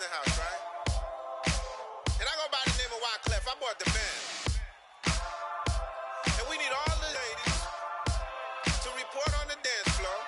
the house, right? And I go by the name of Wyclef. I bought the band. And we need all the ladies to report on the dance floor.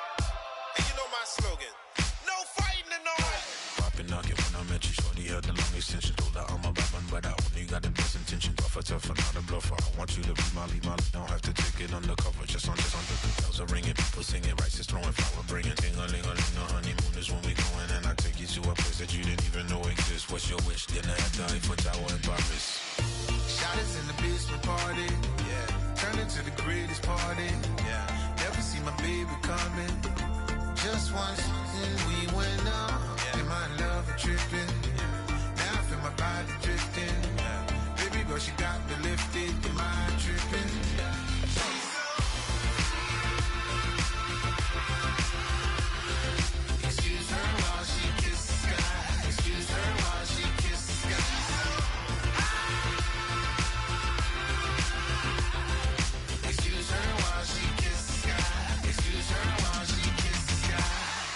And you know my slogan. No fighting and no fighting. Poppin' knockin' when I met you, shorty had the long extension. Told her I'm a bad one, but I only got the best intention. Tougher, not a bluffer. I want you to be Molly. Don't have to take it undercover. Just under the bells are ringing. People singing, rice is throwing, flower bringing. Ting-a-ling-a-ling, a honeymoon is when we going. And I take you to a place that you didn't even know exists. What's your wish? Dinner at the Eiffel Tower in Paris. Shot is in the basement party. Yeah. Turn into the greatest party. Yeah. Never see my baby coming. Just once we went up. Yeah. And my love a tripping. Yeah. Now I feel my body drifting. Yeah. Baby girl, she got me lifted. Am I tripping? Yeah. Excuse her while she kisses the sky. Excuse her while she kisses the sky. Excuse her while she kisses the sky. Excuse her while she kisses the sky.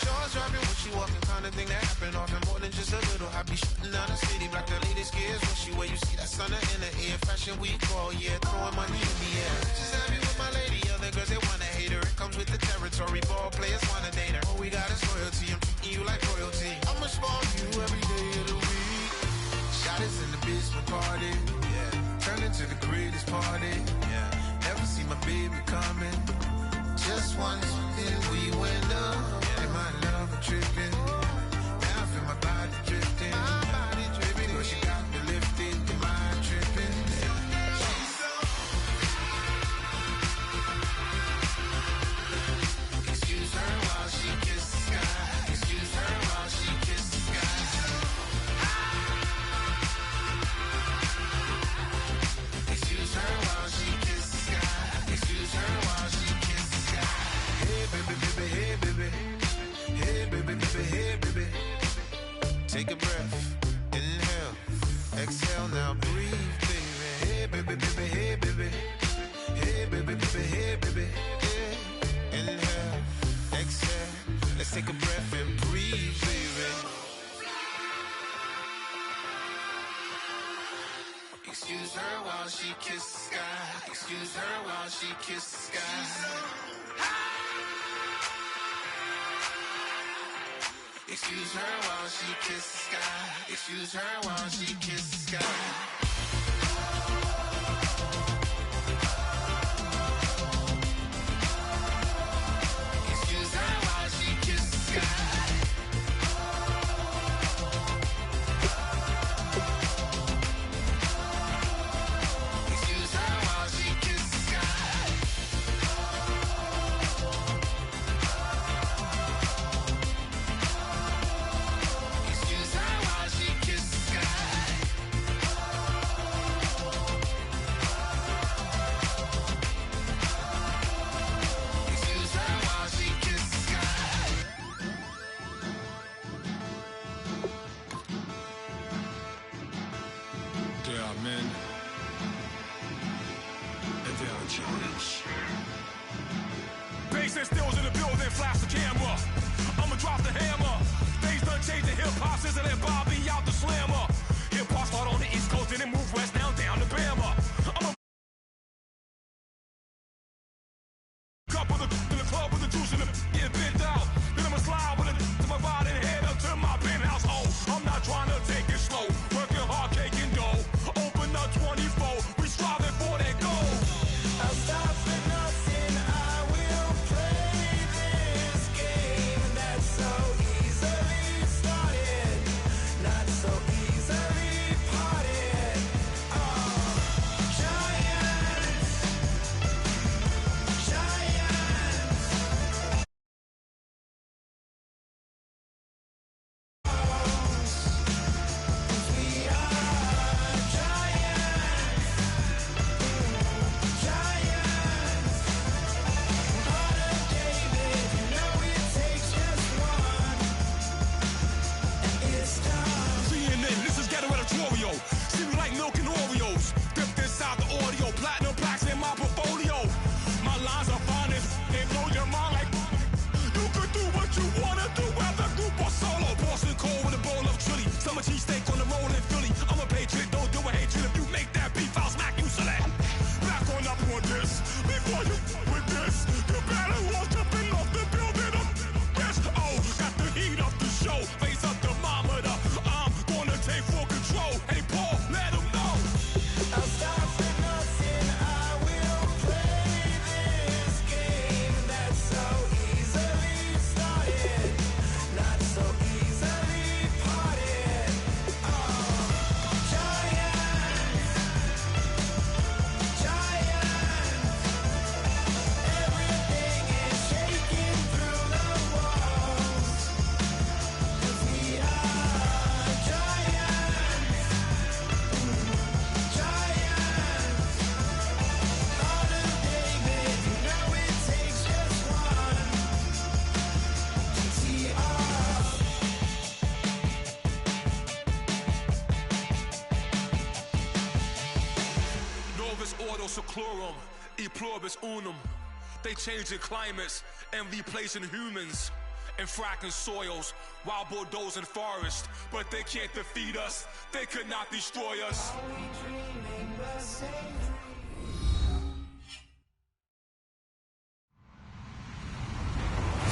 Jaws dropping when she walking, kind of thing that happen often. More than just a little. I be shooting down the city, black the latest gears. When she where you see that sun in the air. Fashion week all year, throwing money in the air. Just happy with my lady, other girls they wanna hate her. It comes with the territory, ball players wanna date her. All we got is loyalty, I'm treating you like royalty. I'ma spoil you every day of the week. Shot is in the basement party, yeah. Turn into the greatest party, yeah. Never see my baby coming. Just once, and we went up, yeah. And my love a tripping. Now I feel my body drifting. My body drifting. Baby girl, she got me lifted. Am I tripping? Excuse her while she kisses the sky. Excuse her while she kisses the sky. Excuse her while she kisses the sky. Excuse her while she kisses the sky. Hey baby, baby, hey baby. Hey baby, baby, hey baby. Take a breath, inhale, exhale, now breathe, baby. Hey baby, baby, hey baby. Hey baby, baby, hey baby. Yeah. Inhale, exhale, let's take a breath and breathe, baby. Excuse her while she kisses the sky. Excuse her while she kisses the sky. Excuse her while she kisses the sky. Excuse her while she kisses the sky. Excuse her while she kisses the sky. Excuse her while she kisses the sky. Excuse her while she kisses the sky. seclorum, e pluribus unum. They changing climates and replacing humans and fracking soils while bulldozing forests. But they can't defeat us. They could not destroy us.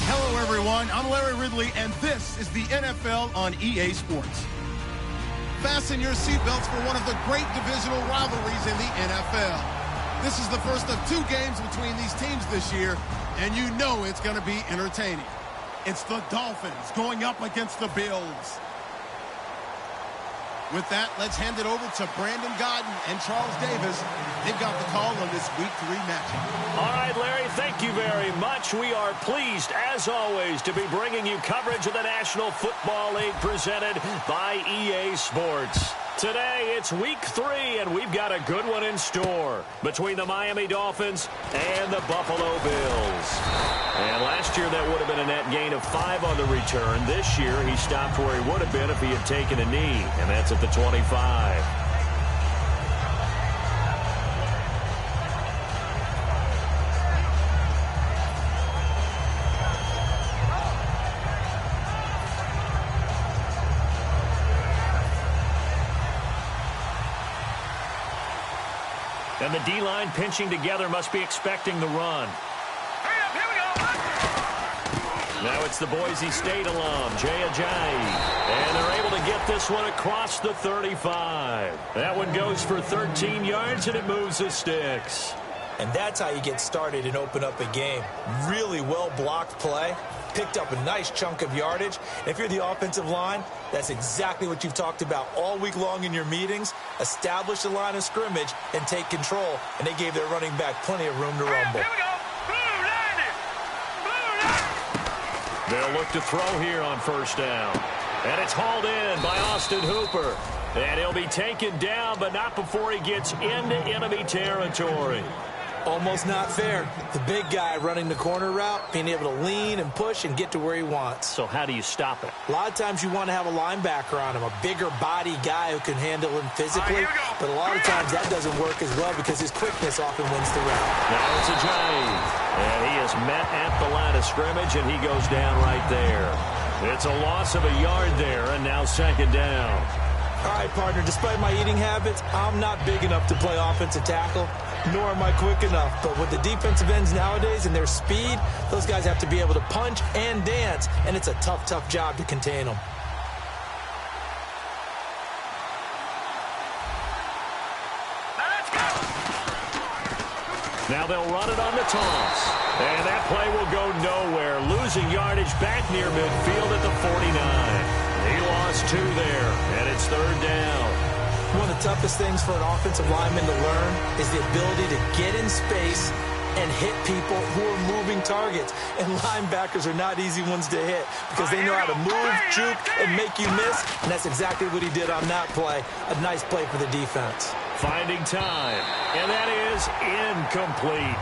Hello, everyone. I'm Larry Ridley, and this is the NFL on EA Sports. Fasten your seatbelts for one of the great divisional rivalries in the NFL. This is the first of 2 games between these teams this year, and you know it's going to be entertaining. It's the Dolphins going up against the Bills. With that, let's hand it over to Brandon Godden and Charles Davis. They've got the call on this Week 3 matchup. All right, Larry, thank you very much. We are pleased, as always, to be bringing you coverage of the National Football League presented by EA Sports. Today, it's Week 3, and we've got a good one in store between the Miami Dolphins and the Buffalo Bills. And last year, that would have been a net gain of 5 on the return. This year, he stopped where he would have been if he had taken a knee, and that's at the 25. And the D-line pinching together must be expecting the run. Here we go. Now it's the Boise State alum, Jay Ajayi. And they're able to get this one across the 35. That one goes for 13 yards, and it moves the sticks. And that's how you get started and open up a game. Really well-blocked play. Picked up a nice chunk of yardage. And if you're the offensive line, that's exactly what you've talked about all week long in your meetings. Establish the line of scrimmage and take control. And they gave their running back plenty of room to rumble. Here we go. Blue line. They'll look to throw here on first down. And it's hauled in by Austin Hooper. And he'll be taken down, but not before he gets into enemy territory. Almost not fair. The big guy running the corner route, being able to lean and push and get to where he wants. So how do you stop it? A lot of times you want to have a linebacker on him, a bigger body guy who can handle him physically. But a lot of times that doesn't work as well because his quickness often wins the route. Now it's Ajayi. And he is met at the line of scrimmage, and he goes down right there. It's a loss of a yard there, and now second down. All right, partner, despite my eating habits, I'm not big enough to play offensive tackle, nor am I quick enough. But with the defensive ends nowadays and their speed, those guys have to be able to punch and dance, and it's a tough, tough job to contain them. Now they'll run it on the toss. And that play will go nowhere, losing yardage back near midfield at the 49. He lost 2 there, and it's third down. One of the toughest things for an offensive lineman to learn is the ability to get in space and hit people who are moving targets. And linebackers are not easy ones to hit because they know how to move, juke, and make you miss. And that's exactly what he did on that play. A nice play for the defense. Finding time, and that is incomplete.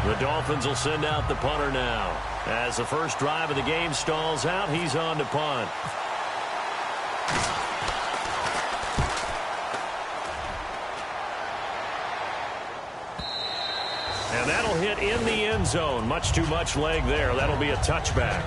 The Dolphins will send out the punter now. As the first drive of the game stalls out, he's on to punt. And that'll hit in the end zone. Much too much leg there. That'll be a touchback.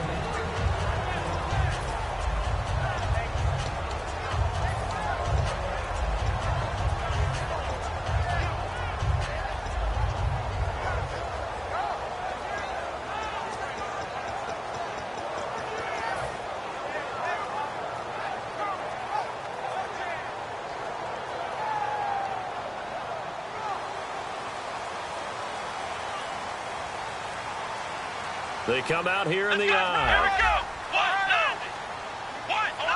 They come out here in the aisle. Here we go.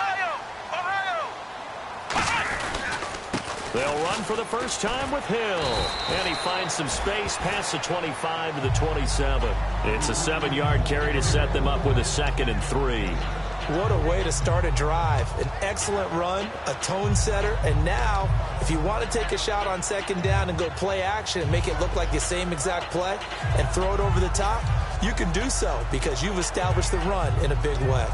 Ohio. They'll run for the first time with Hill. And he finds some space past the 25 to the 27. It's a 7-yard carry to set them up with a 2nd and 3. What a way to start a drive. An excellent run, a tone setter, and now, if you want to take a shot on second down and go play action and make it look like the same exact play and throw it over the top, you can do so because you've established the run in a big way.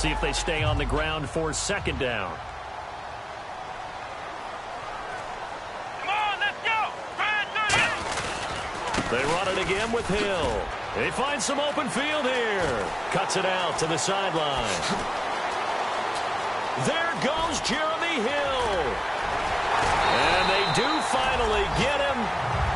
See if they stay on the ground for second down. Come on, let's go. They run it again with Hill. He finds some open field here. Cuts it out to the sideline. There goes Jeremy Hill. And they do finally get him,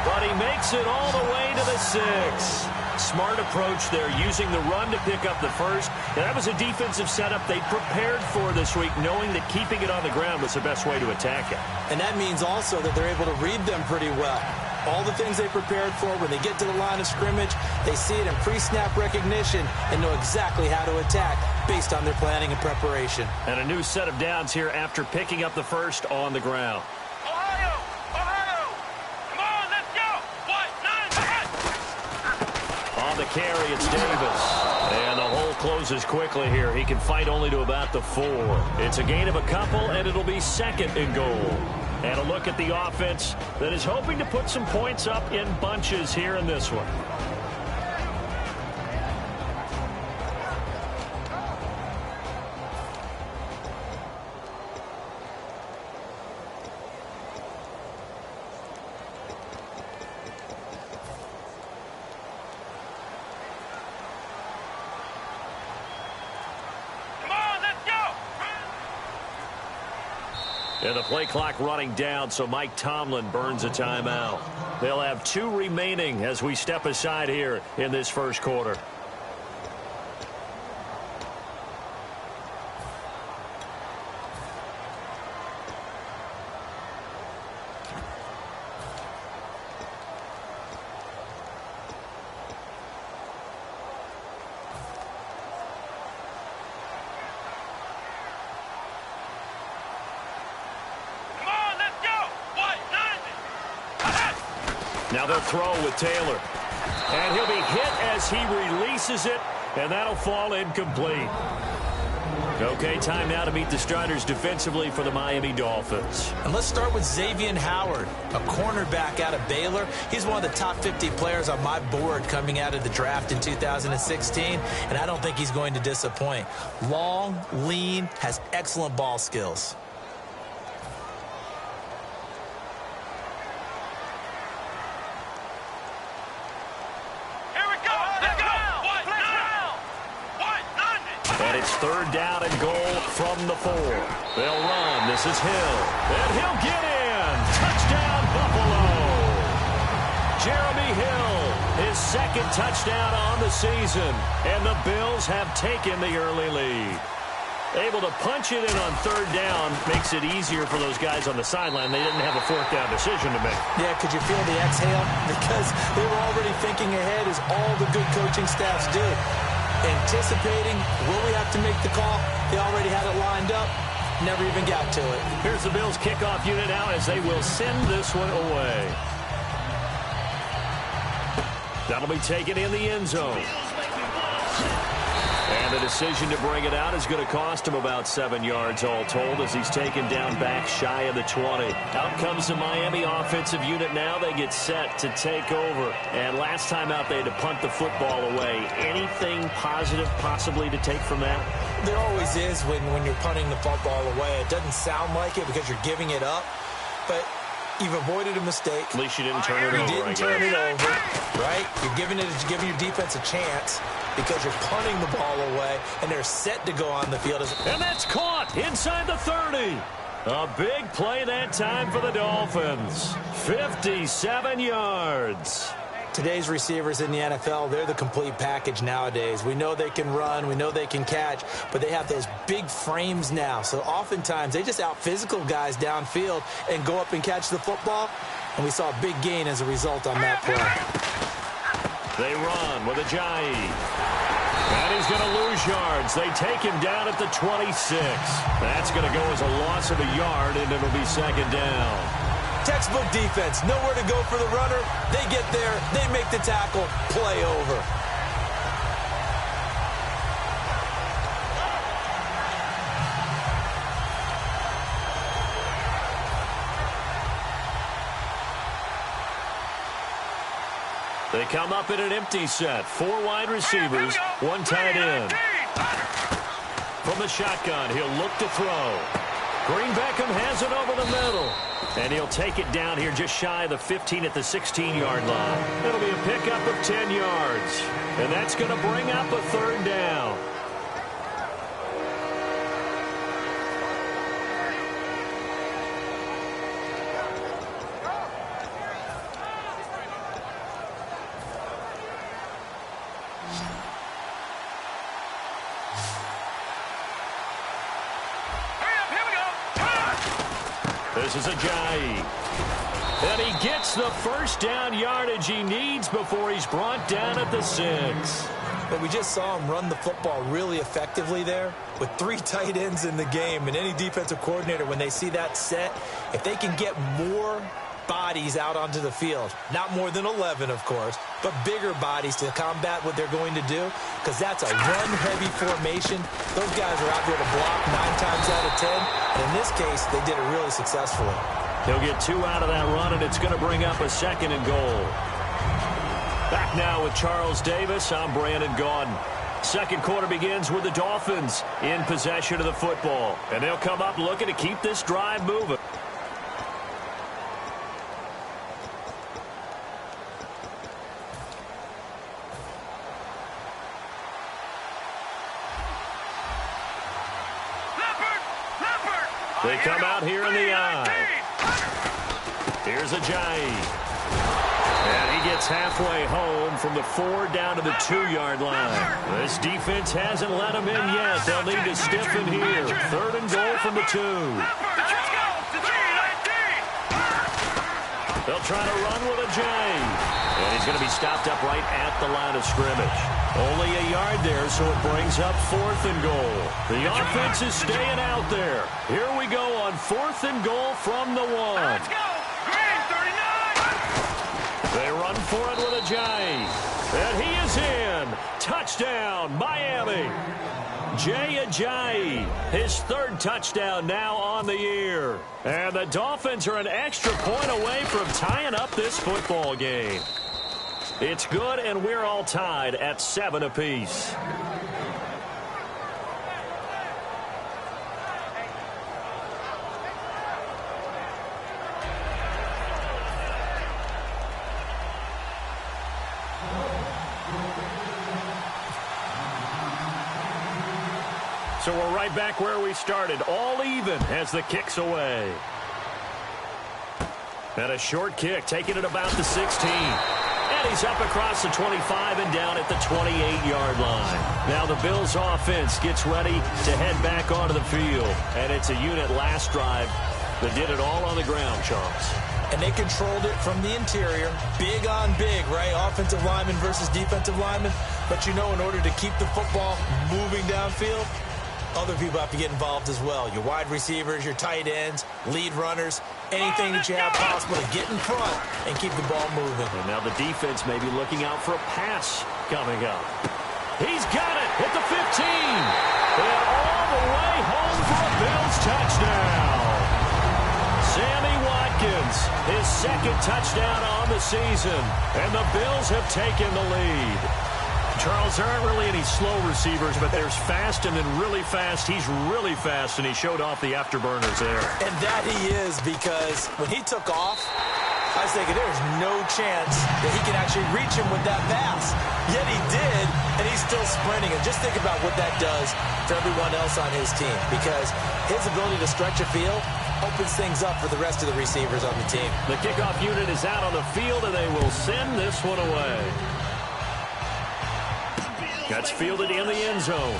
but he makes it all the way to the 6. Smart approach there, using the run to pick up the first. And that was a defensive setup they prepared for this week, knowing that keeping it on the ground was the best way to attack it. And that means also that they're able to read them pretty well. All the things they prepared for, when they get to the line of scrimmage, they see it in pre-snap recognition and know exactly how to attack based on their planning and preparation. And a new set of downs here after picking up the first on the ground. Ohio! Ohio! Come on, let's go! What? 9, On the carry, it's Davis. And the hole closes quickly here. He can fight only to about the 4. It's a gain of a couple, and it'll be second and goal. And a look at the offense that is hoping to put some points up in bunches here in this one. And the play clock running down, so Mike Tomlin burns a timeout. They'll have 2 remaining as we step aside here in this first quarter. Now they'll throw with Taylor. And he'll be hit as he releases it, and that'll fall incomplete. Okay, time now to meet the starters defensively for the Miami Dolphins. And let's start with Xavier Howard, a cornerback out of Baylor. He's one of the top 50 players on my board coming out of the draft in 2016, and I don't think he's going to disappoint. Long, lean, has excellent ball skills. Third down and goal from the 4. They'll run. This is Hill. And he'll get in. Touchdown, Buffalo. Jeremy Hill, his second touchdown on the season. And the Bills have taken the early lead. Able to punch it in on third down makes it easier for those guys on the sideline. They didn't have a fourth down decision to make. Yeah, could you feel the exhale? Because they were already thinking ahead, as all the good coaching staffs do. Anticipating, will we have to make the call? They already had it lined up, never even got to it. Here's the Bills kickoff unit now as they will send this one away. That'll be taken in the end zone. And the decision to bring it out is going to cost him about 7 yards all told, as he's taken down back shy of the 20. Out comes the Miami offensive unit now. They get set to take over. And last time out, they had to punt the football away. Anything positive possibly to take from that? There always is when you're punting the football away. It doesn't sound like it because you're giving it up, but you've avoided a mistake. At least you didn't turn it over. You didn't turn it over, right? You're giving your defense a chance because you're punting the ball away, and they're set to go on the field. And that's caught inside the 30. A big play that time for the Dolphins. 57 yards. Today's receivers in the NFL, they're the complete package nowadays. We know they can run, we know they can catch, but they have those big frames now. So oftentimes they just out-physical guys downfield and go up and catch the football, and we saw a big gain as a result on that play. They run with Ajayi. And he's going to lose yards. They take him down at the 26. That's going to go as a loss of a yard, and it'll be second down. Textbook defense. Nowhere to go for the runner. They get there. They make the tackle. Play over. They come up in an empty set. 4 wide receivers, 1 tight end. From From the shotgun, he'll look to throw. Green Beckham has it over the middle. And he'll take it down here just shy of the 15 at the 16-yard line. It'll be a pickup of 10 yards. And that's going to bring up a third down. This is Ajayi. And he gets the first down yardage he needs before he's brought down at the 6. But we just saw him run the football really effectively there with 3 tight ends in the game. And any defensive coordinator, when they see that set, if they can get more bodies out onto the field, not more than 11, of course, but bigger bodies to combat what they're going to do, because that's a run-heavy formation. Those guys are out there to block 9 times out of 10, and in this case, they did it really successfully. He'll get 2 out of that run, and it's going to bring up a 2nd and goal. Back now with Charles Davis. I'm Brandon Gaudin. Second quarter begins with the Dolphins in possession of the football, and they'll come up looking to keep this drive moving. They come out here in the eye. Here's Ajayi. And he gets halfway home from the 4 down to the 2-yard line. This defense hasn't let him in yet. They'll need to stiffen here. 3rd and goal from the 2. They'll try to run with Ajayi. And he's going to be stopped up right at the line of scrimmage. Only a yard there, so it brings up 4th and goal. The offense is staying out there. Here we go on 4th and goal from the 1. Let's go! Green, 39! They run for it with Ajayi. And he is in. Touchdown, Miami. Jay Ajayi, his 3rd touchdown now on the year. And the Dolphins are an extra point away from tying up this football game. It's good, and we're all tied at 7 apiece. So we're right back where we started, all even as the kick's away. And a short kick, taking it about the 16. And he's up across the 25 and down at the 28-yard line. Now the Bills' offense gets ready to head back onto the field. And it's a unit last drive that did it all on the ground, Charles. And they controlled it from the interior. Big on big, right? Offensive lineman versus defensive lineman. But you know, in order to keep the football moving downfield, other people have to get involved as well. Your wide receivers, your tight ends, lead runners, anything that you have possible to get in front and keep the ball moving. And now the defense may be looking out for a pass coming up. He's got it at the 15. And all the way home for a Bills touchdown. Sammy Watkins, his 2nd touchdown on the season. And the Bills have taken the lead. Charles, there aren't really any slow receivers, but there's fast and then really fast. He's really fast, and he showed off the afterburners there. And that he is, because when he took off, I was thinking there's no chance that he can actually reach him with that pass. Yet he did, and he's still sprinting. And just think about what that does for everyone else on his team, because his ability to stretch a field opens things up for the rest of the receivers on the team. The kickoff unit is out on the field, and they will send this one away. That's fielded in the end zone.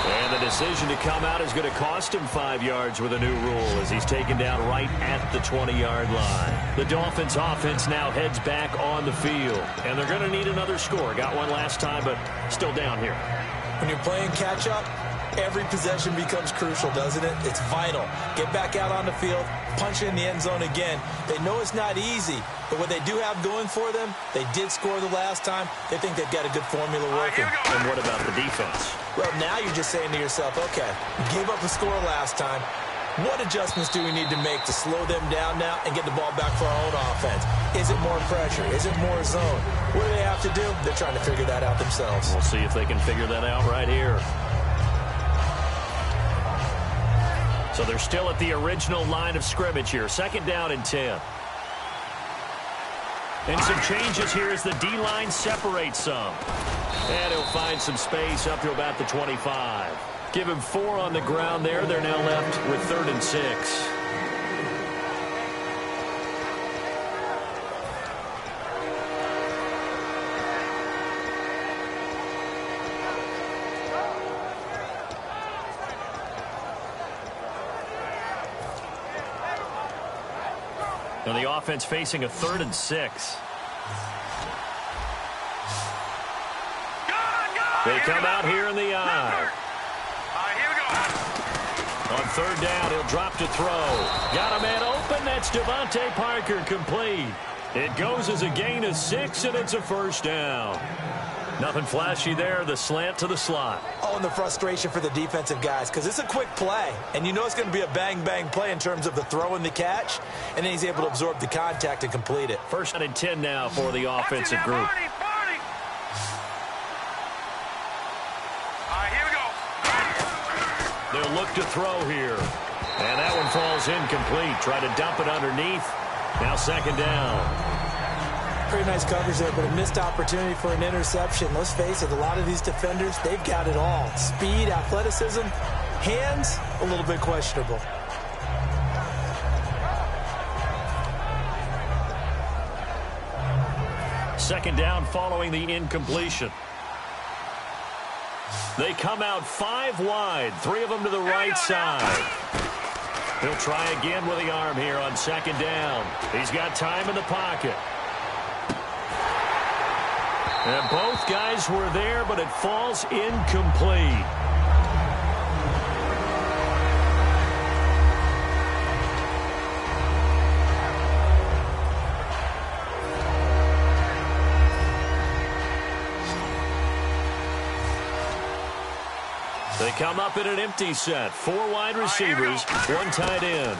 And the decision to come out is going to cost him 5 yards with a new rule as he's taken down right at the 20-yard line. The Dolphins offense now heads back on the field. And they're going to need another score. Got one last time, but still down here. When you're playing catch-up, every possession becomes crucial, doesn't it? It's vital. Get back out on the field, punch in the end zone again. They know it's not easy, but what they do have going for them, they did score the last time. They think they've got a good formula working. And what about the defense? Well, now you're just saying to yourself, okay, you gave up a score last time. What adjustments do we need to make to slow them down now and get the ball back for our own offense? Is it more pressure? Is it more zone? What do they have to do? They're trying to figure that out themselves. We'll see if they can figure that out right here. So they're still at the original line of scrimmage here. 2nd down and 10. And some changes here as the D-line separates some. And he'll find some space up to about the 25. Give him 4 on the ground there. They're now left with 3rd and 6. Now the offense facing a 3rd and 6. They come out here in the eye. Here we go. On 3rd down, he'll drop to throw. Got a man open. That's Devontae Parker, complete. It goes as a gain of 6, and it's a 1st down. Nothing flashy there. The slant to the slot. Oh, and the frustration for the defensive guys, because it's a quick play, and you know it's going to be a bang-bang play in terms of the throw and the catch, and then he's able to absorb the contact and complete it. 1st and 10 now for the offensive group. Here we go. They'll look to throw here. And that one falls incomplete. Try to dump it underneath. Now 2nd down. Pretty nice coverage there, but a missed opportunity for an interception. Let's face it, a lot of these defenders, they've got it all. Speed, athleticism, hands, a little bit questionable. Second down following the incompletion. They come out 5 wide, 3 of them to the right side. He'll try again with the arm here on 2nd down. He's got time in the pocket. And both guys were there, but it falls incomplete. They come up in an empty set. 4 wide receivers, 1 tight end.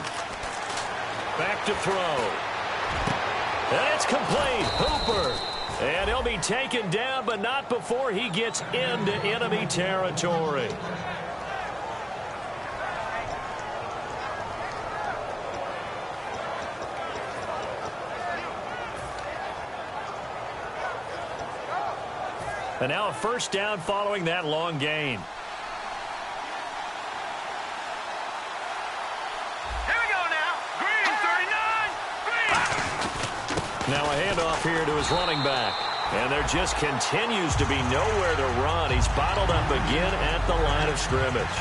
Back to throw. And it's complete. Hooper. And he'll be taken down, but not before he gets into enemy territory. And now a 1st down following that long gain. Now a handoff here to his running back. And there just continues to be nowhere to run. He's bottled up again at the line of scrimmage.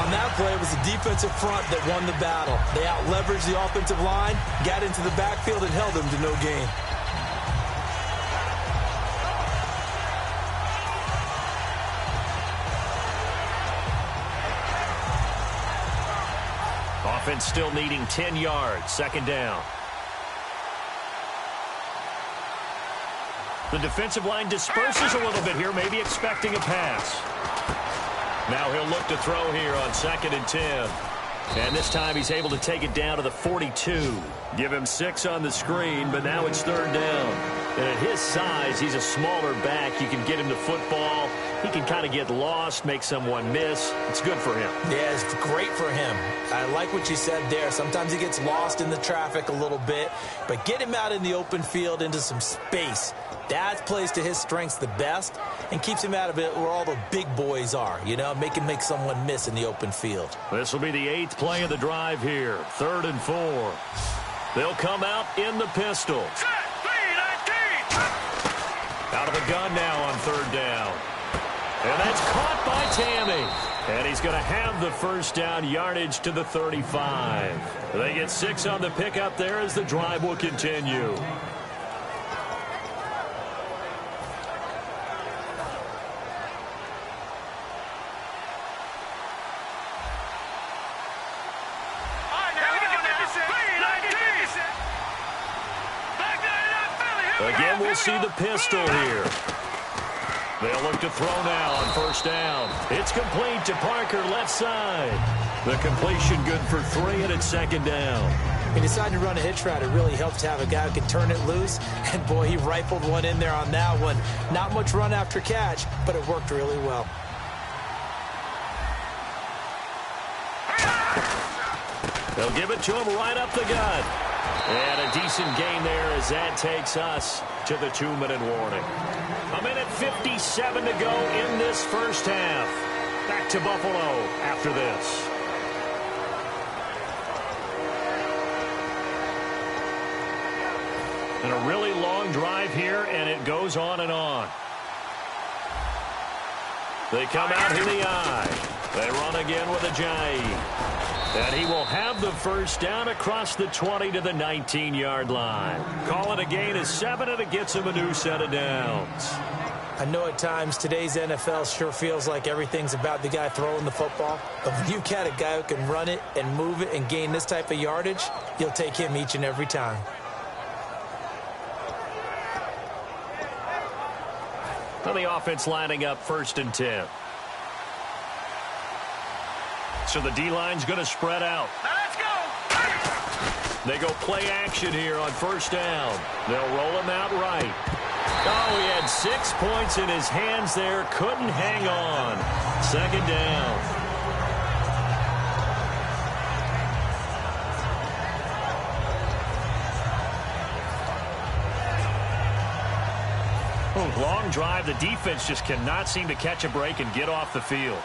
On that play, it was the defensive front that won the battle. They out-leveraged the offensive line, got into the backfield, and held them to no gain. Offense still needing 10 yards. 2nd down. The defensive line disperses a little bit here, maybe expecting a pass. Now he'll look to throw here on 2nd and 10. And this time he's able to take it down to the 42. Give him 6 on the screen, but now it's 3rd down. And at his size, he's a smaller back. You can get him to football. He can kind of get lost, make someone miss. It's good for him. Yeah, it's great for him. I like what you said there. Sometimes he gets lost in the traffic a little bit, but get him out in the open field into some space. That plays to his strengths the best and keeps him out of it where all the big boys are, you know, make someone miss in the open field. This will be the 8th play of the drive here. 3rd and 4. They'll come out in the pistol. Out of the gun now on 3rd down. And that's caught by Tammy. And he's going to have the 1st down, yardage to the 35. They get 6 on the pickup there as the drive will continue. Again, we'll see the pistol here. They'll look to throw now on first down. It's complete to Parker, left side. The completion good for 3, and it's second down. He decided to run a hitch route. It really helped to have a guy who can turn it loose. And, boy, he rifled one in there on that one. Not much run after catch, but it worked really well. They'll give it to him right up the gut. And a decent gain there as that takes us to the 2-minute warning. 1:57 to go in this first half. Back to Buffalo after this. And a really long drive here, and it goes on and on. They come out in the eye. They run again with a J. And he will have the first down across the 20 to the 19-yard line. Call it a gain of 7, and it gets him a new set of downs. I know at times today's NFL sure feels like everything's about the guy throwing the football. But when you got a guy who can run it and move it and gain this type of yardage, you'll take him each and every time. Well, the offense lining up 1st and 10. So the D-line's going to spread out. Now let's go. They go play action here on first down. They'll roll him out right. Oh, he had 6 points in his hands there. Couldn't hang on. Second down. Oh, long drive. The defense just cannot seem to catch a break and get off the field.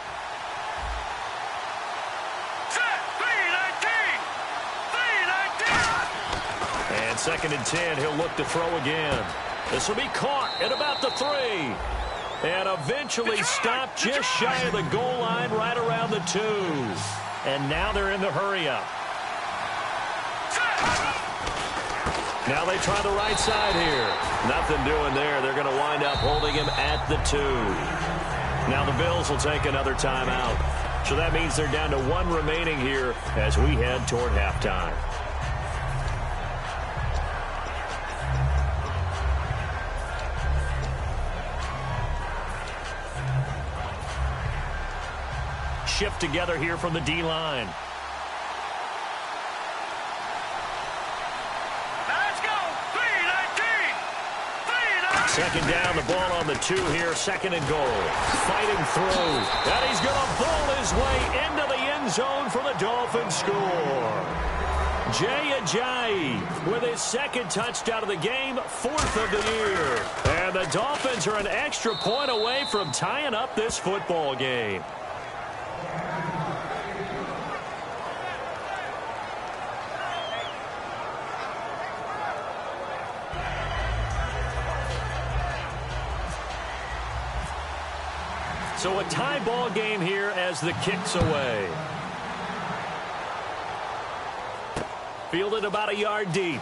And 2nd and 10, he'll look to throw again. This will be caught at about the 3. And eventually stopped just shy of the goal line right around the 2. And now they're in the hurry-up. Now they try the right side here. Nothing doing there. They're going to wind up holding him at the 2. Now the Bills will take another timeout. So that means they're down to 1 remaining here as we head toward halftime. Shift together here from the D-line. Let's go. 3-19. 3-19. Second down, the ball on the 2 here. 2nd and goal. Fighting through. And he's going to bowl his way into the end zone for the Dolphins score. Jay Ajayi with his 2nd touchdown of the game, 4th of the year. And the Dolphins are an extra point away from tying up this football game. So a tie ball game here as the kick's away. Fielded about a yard deep.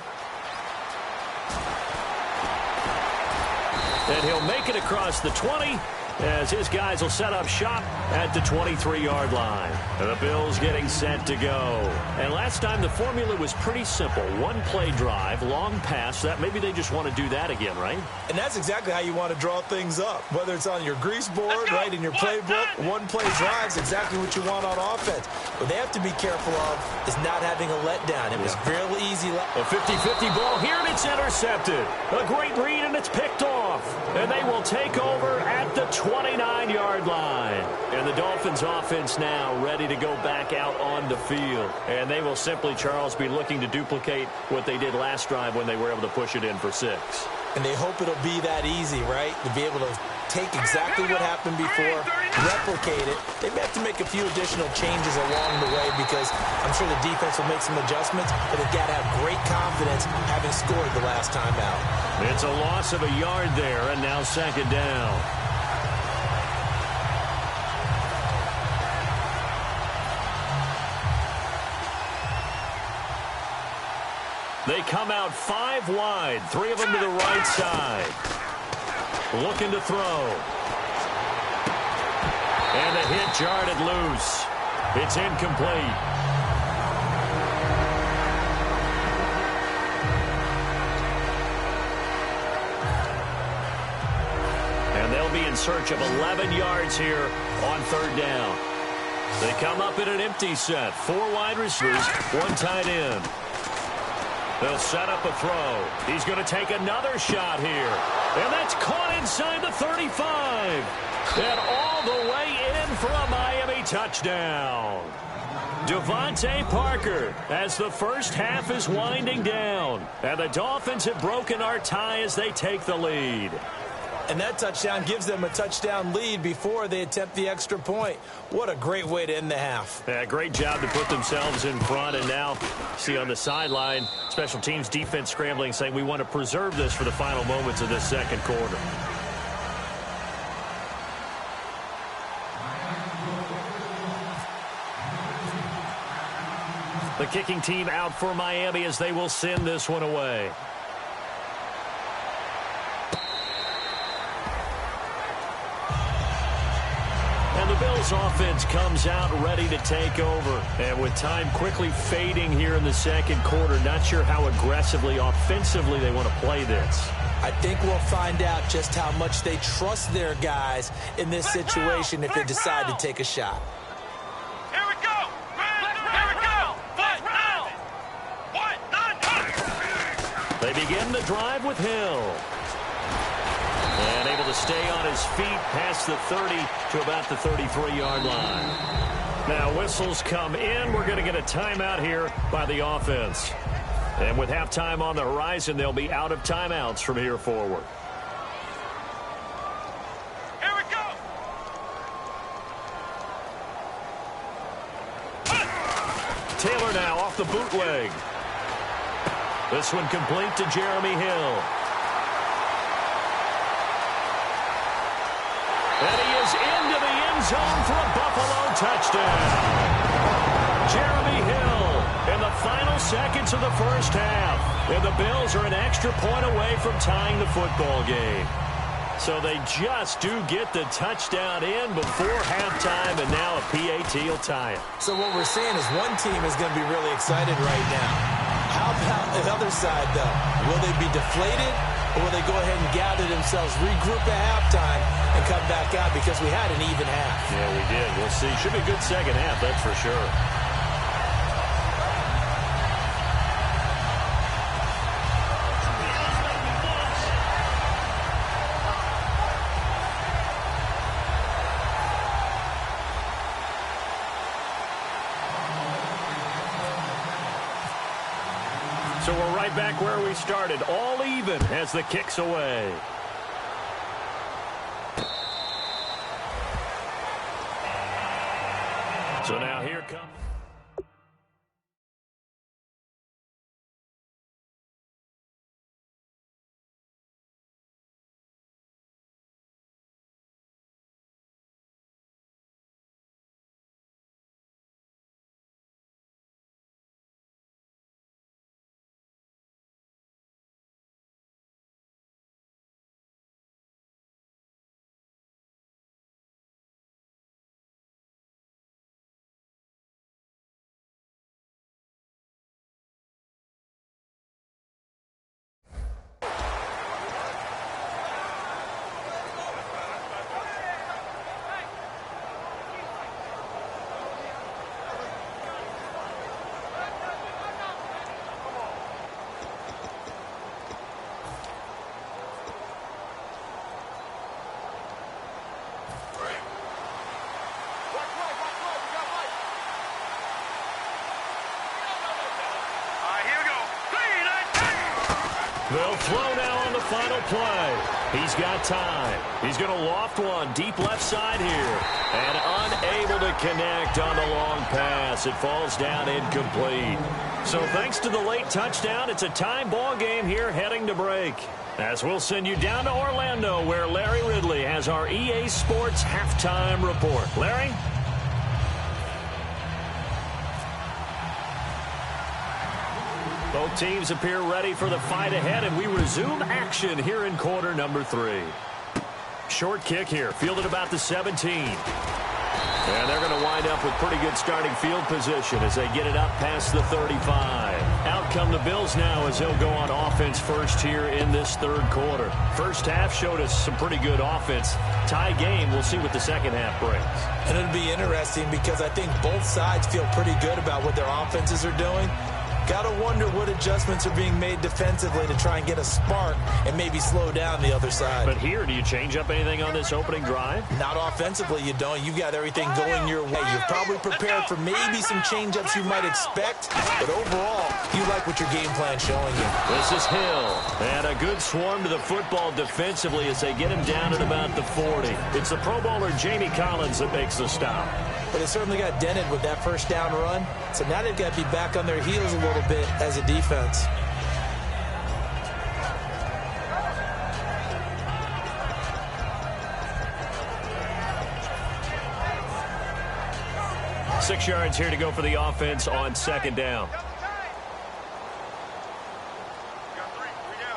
And he'll make it across the 20 as his guys will set up shop at the 23-yard line. And the Bills getting set to go. And last time the formula was pretty simple. 1-play drive, long pass. That maybe they just want to do that again, right? And that's exactly how you want to draw things up. Whether it's on your grease board, right, in your playbook, 1-play drive is exactly what you want on offense. What they have to be careful of is not having a letdown. It was real easy. A 50-50 ball here, and it's intercepted. A great read, and it's picked off. And they will take over at the 29-yard line. And the Dolphins offense now ready to go back out on the field. And they will simply, Charles, be looking to duplicate what they did last drive when they were able to push it in for 6. And they hope it'll be that easy, right? To be able to take exactly what happened before, replicate it. They may have to make a few additional changes along the way because I'm sure the defense will make some adjustments, but they've got to have great confidence having scored the last time out. It's a loss of a yard there, and now 2nd down. They come out 5 wide, 3 of them to the right side. Looking to throw. And the hit jarred it loose. It's incomplete. And they'll will be in search of 11 yards here on third down. They come up in an empty set. 4 wide receivers, 1 tight end. They'll set up a throw. He's going to take another shot here. And that's caught inside the 35. And all the way in for a Miami touchdown. Devontae Parker as the first half is winding down. And the Dolphins have broken our tie as they take the lead. And that touchdown gives them a touchdown lead before they attempt the extra point. What a great way to end the half. Yeah, great job to put themselves in front. And now, see on the sideline, special teams defense scrambling, saying we want to preserve this for the final moments of this second quarter. The kicking team out for Miami as they will send this one away. The Bills offense comes out ready to take over. And with time quickly fading here in the second quarter, not sure how aggressively, offensively they want to play this. I think we'll find out just how much they trust their guys in this situation if they decide to take a shot. Here we go! Here we go! Fight now! 1, 9, 10! They begin the drive with Hill. And able to stay on his feet past the 30 to about the 33-yard line. Now whistles come in. We're going to get a timeout here by the offense. And with halftime on the horizon, they'll be out of timeouts from here forward. Here we go! Taylor now off the bootleg. This one complete to Jeremy Hill. And he is into the end zone for a Buffalo touchdown. Jeremy Hill in the final seconds of the first half. And the Bills are an extra point away from tying the football game. So they just do get the touchdown in before halftime, and now a PAT will tie it. So what we're seeing is one team is going to be really excited right now. How about the other side, though? Will they be deflated? Or will they go ahead and gather themselves, regroup at halftime, and come back out because we had an even half? Yeah, we did. We'll see. Should be a good second half, that's for sure. So we're right back where we started, all even as the kick's away. So now here comes... They'll throw now on the final play. He's got time. He's going to loft one deep left side here. And unable to connect on the long pass. It falls down incomplete. So thanks to the late touchdown, it's a tie ball game here heading to break. As we'll send you down to Orlando, where Larry Ridley has our EA Sports halftime report. Larry? Both teams appear ready for the fight ahead, and we resume action here in quarter number 3. Short kick here, fielded about the 17. And they're going to wind up with pretty good starting field position as they get it up past the 35. Out come the Bills now as they'll go on offense first here in this third quarter. First half showed us some pretty good offense. Tie game, we'll see what the second half brings. And it'll be interesting because I think both sides feel pretty good about what their offenses are doing. Got to wonder what adjustments are being made defensively to try and get a spark and maybe slow down the other side. But here, do you change up anything on this opening drive? Not offensively, you don't. You've got everything going your way. You're probably prepared for maybe some change-ups you might expect, but overall, you like what your game plan's showing you. This is Hill, and a good swarm to the football defensively as they get him down at about the 40. It's the Pro Bowler Jamie Collins that makes the stop. But they certainly got dented with that first down run, so now they've got to be back on their heels a little bit as a defense. Six yards here to go for the offense on second down.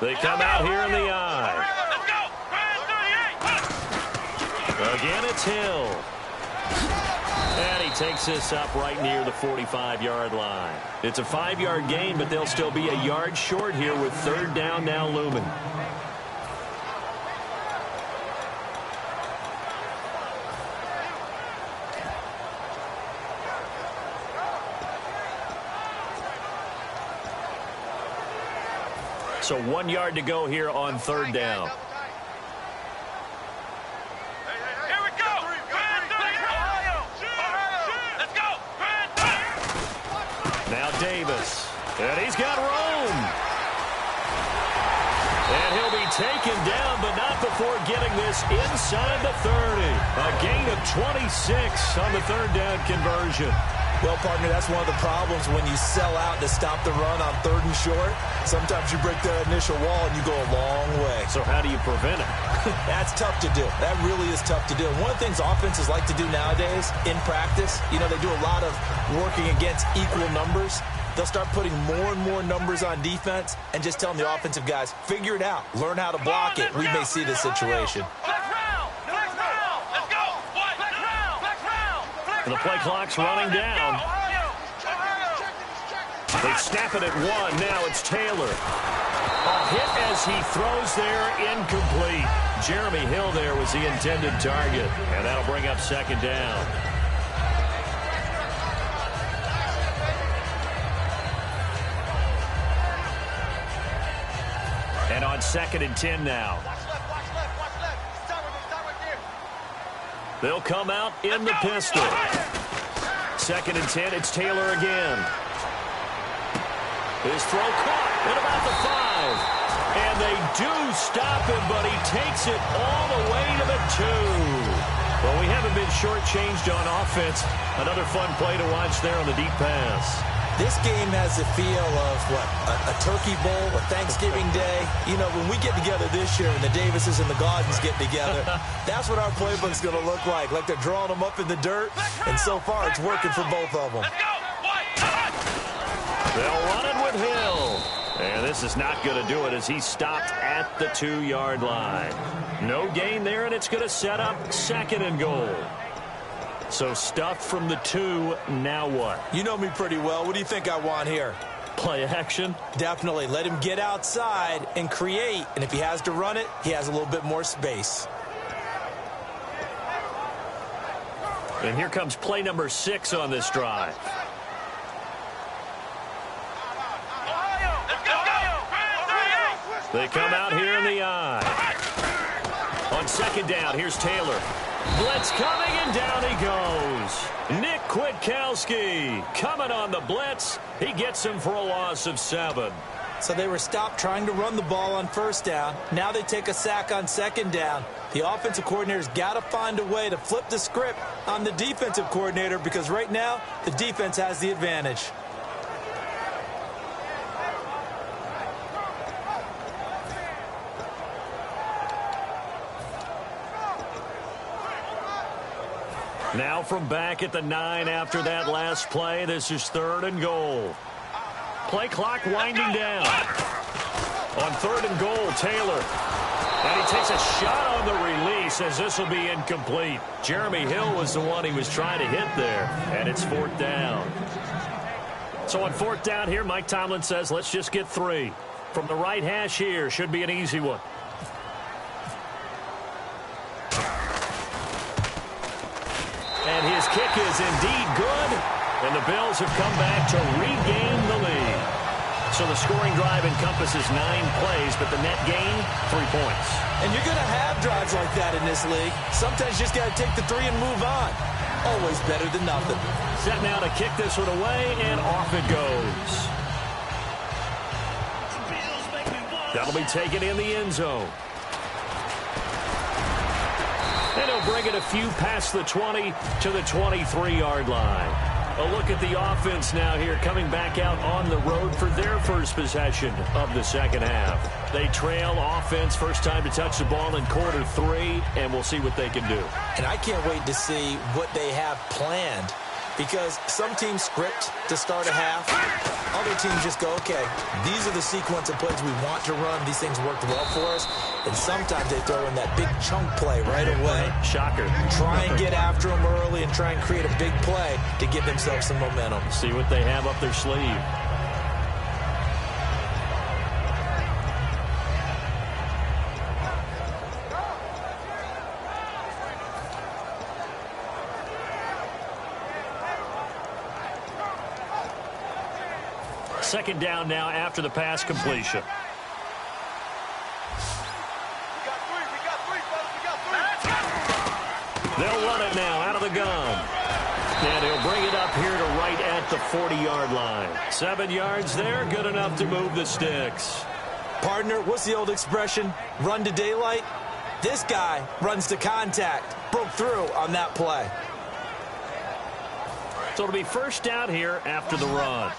They come out here in the eye. Again, it's Hill. And he takes this up right near the 45-yard line. It's a 5-yard gain, but they'll still be a yard short here with third down now looming. So 1 yard to go here on third down. Now Davis, and he's got room. And he'll be taken down, but not before getting this inside the 30. A gain of 26 on the third down conversion. Well, partner, that's one of the problems when you sell out to stop the run on third and short. Sometimes you break the initial wall and you go a long way. So how do you prevent it? That's tough to do. That really is tough to do. And one of the things offenses like to do nowadays in practice, you know, they do a lot of working against equal numbers. They'll start putting more and more numbers on defense and just telling the offensive guys, figure it out. Learn how to block it. We may see this situation. The play clock's running down. They snap it at one. Now it's Taylor. A hit as he throws there, incomplete. Jeremy Hill there was the intended target. And that'll bring up second down. And on 2nd and 10 now. They'll come out in the pistol. 2nd and 10, it's Taylor again. His throw caught at about the 5. And they do stop him, but he takes it all the way to the 2. Well, we haven't been shortchanged on offense. Another fun play to watch there on the deep pass. This game has the feel of, what, a turkey bowl, a Thanksgiving day. You know, when we get together this year and the Davises and the Gaudens get together, that's what our playbook's going to look like they're drawing them up in the dirt, and so far it's working for both of them. They'll run it with Hill. And this is not going to do it as he stopped at the 2-yard line. No gain there, and it's going to set up 2nd and goal. So stuffed from the 2, now what? You know me pretty well. What do you think I want here? Play action? Definitely. Let him get outside and create. And if he has to run it, he has a little bit more space. And here comes play number 6 on this drive. They come out here in the eye. On 2nd down, here's Taylor. Blitz coming, and down he goes. Nick Kwiatkowski coming on the blitz. He gets him for a loss of 7. So they were stopped trying to run the ball on 1st down. Now they take a sack on 2nd down. The offensive coordinator's got to find a way to flip the script on the defensive coordinator because right now the defense has the advantage. Now from back at the 9 after that last play, this is 3rd and goal. Play clock winding down. On 3rd and goal, Taylor. And he takes a shot on the release as this will be incomplete. Jeremy Hill was the one he was trying to hit there, and it's 4th down. So on 4th down here, Mike Tomlin says, let's just get 3. From the right hash here, should be an easy one. And his kick is indeed good, and the Bills have come back to regain the lead. So the scoring drive encompasses 9 plays, but the net gain, 3 points. And you're going to have drives like that in this league. Sometimes you just got to take the 3 and move on. Always better than nothing. Set now to kick this one away, and off it goes. That'll be taken in the end zone. And he'll bring it a few past the 20 to the 23-yard line. A look at the offense now here, coming back out on the road for their first possession of the second half. They trail offense, first time to touch the ball in quarter 3, and we'll see what they can do. And I can't wait to see what they have planned, because some teams script to start a half. Other teams just go, okay, these are the sequence of plays we want to run. These things worked well for us. And sometimes they throw in that big chunk play right away. Shocker. Try and get after them early and try and create a big play to give themselves some momentum. See what they have up their sleeve. Second down now after the pass completion. They'll run it now out of the gun. And he'll bring it up here to right at the 40-yard line. 7 yards there, good enough to move the sticks. Partner, what's the old expression? Run to daylight? This guy runs to contact. Broke through on that play. So it'll be first down here after the run.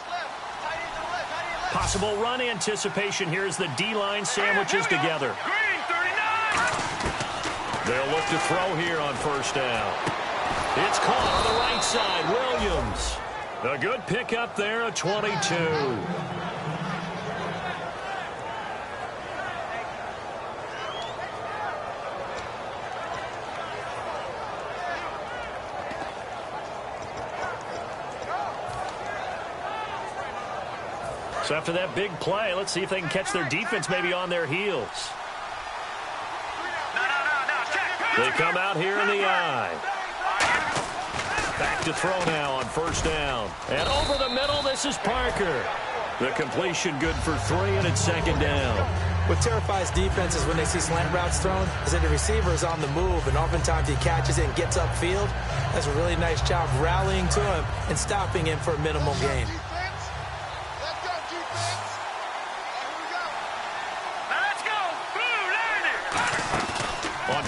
Possible run anticipation here as the D-line sandwiches together. They'll look to throw here on first down. It's caught on the right side. Williams. A good pickup there, a 22. So after that big play, let's see if they can catch their defense maybe on their heels. They come out here in the eye. Back to throw now on first down. And over the middle, this is Parker. The completion good for 3, and it's second down. What terrifies defenses when they see slant routes thrown is that the receiver is on the move, and oftentimes he catches it and gets upfield. That's a really nice job rallying to him and stopping him for a minimal gain.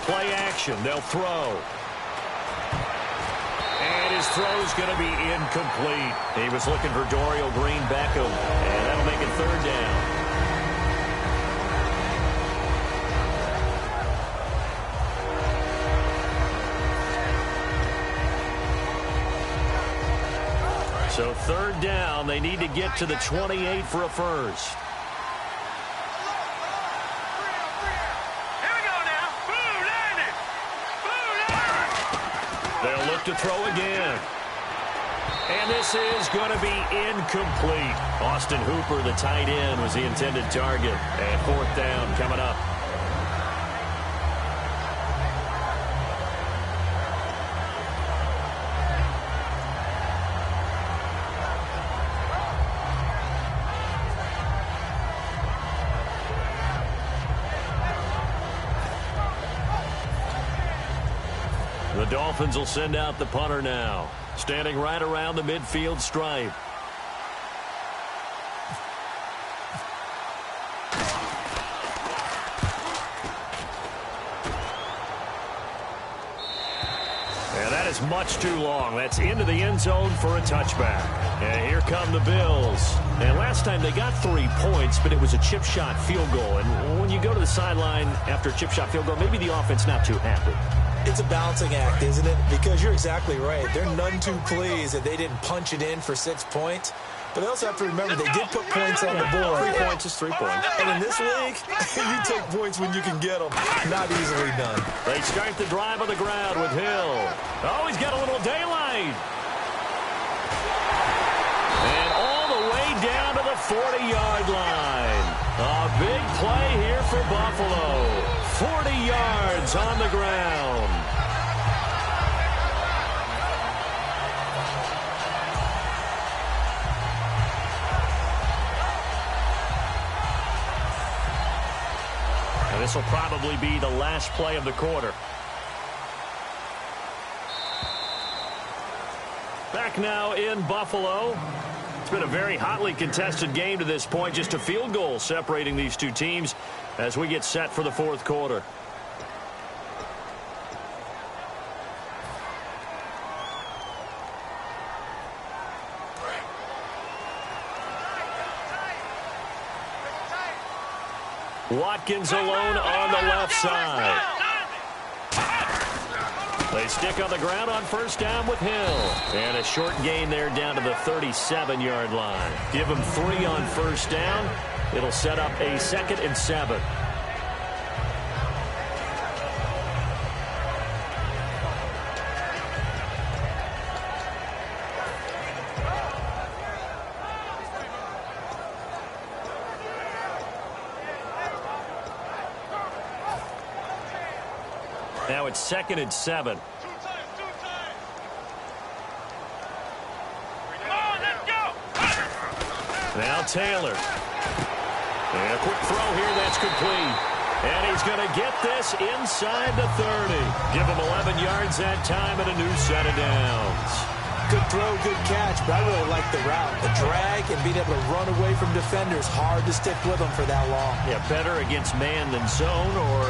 Play action. They'll throw. And his throw's going to be incomplete. He was looking for Dorial Green-Beckham, and that'll make it third down. So third down, they need to get to the 28 for a first. They'll look to throw again. And this is going to be incomplete. Austin Hooper, the tight end, was the intended target. And fourth down coming up. The Dolphins will send out the punter now, standing right around the midfield stripe. And that is much too long. That's into the end zone for a touchback. And here come the Bills. And last time they got 3 points, but it was a chip shot field goal. And when you go to the sideline after a chip shot field goal, maybe the offense not too happy. It's a balancing act, isn't it? Because you're exactly right. They're none too pleased that they didn't punch it in for 6 points. But they also have to remember they did put points on the board. 3 points is 3 points. And in this league, you take points when you can get them. Not easily done. They start the drive on the ground with Hill. Oh, he's got a little daylight. And all the way down to the 40-yard line. A big play here for Buffalo. 40 yards on the ground. And this will probably be the last play of the quarter. Back now in Buffalo. It's been a very hotly contested game to this point. Just a field goal separating these two teams as we get set for the fourth quarter. Watkins alone on the left side. They stick on the ground on first down with Hill. And a short gain there down to the 37-yard line. Give them 3 on first down. It'll set up a 2nd and 7. Now it's 2nd and 7. Now Taylor. And a quick throw here that's complete. And he's going to get this inside the 30. Give him 11 yards that time and a new set of downs. Good throw, good catch, but I really like the route. The drag and being able to run away from defenders, hard to stick with them for that long. Yeah, better against man than zone, or?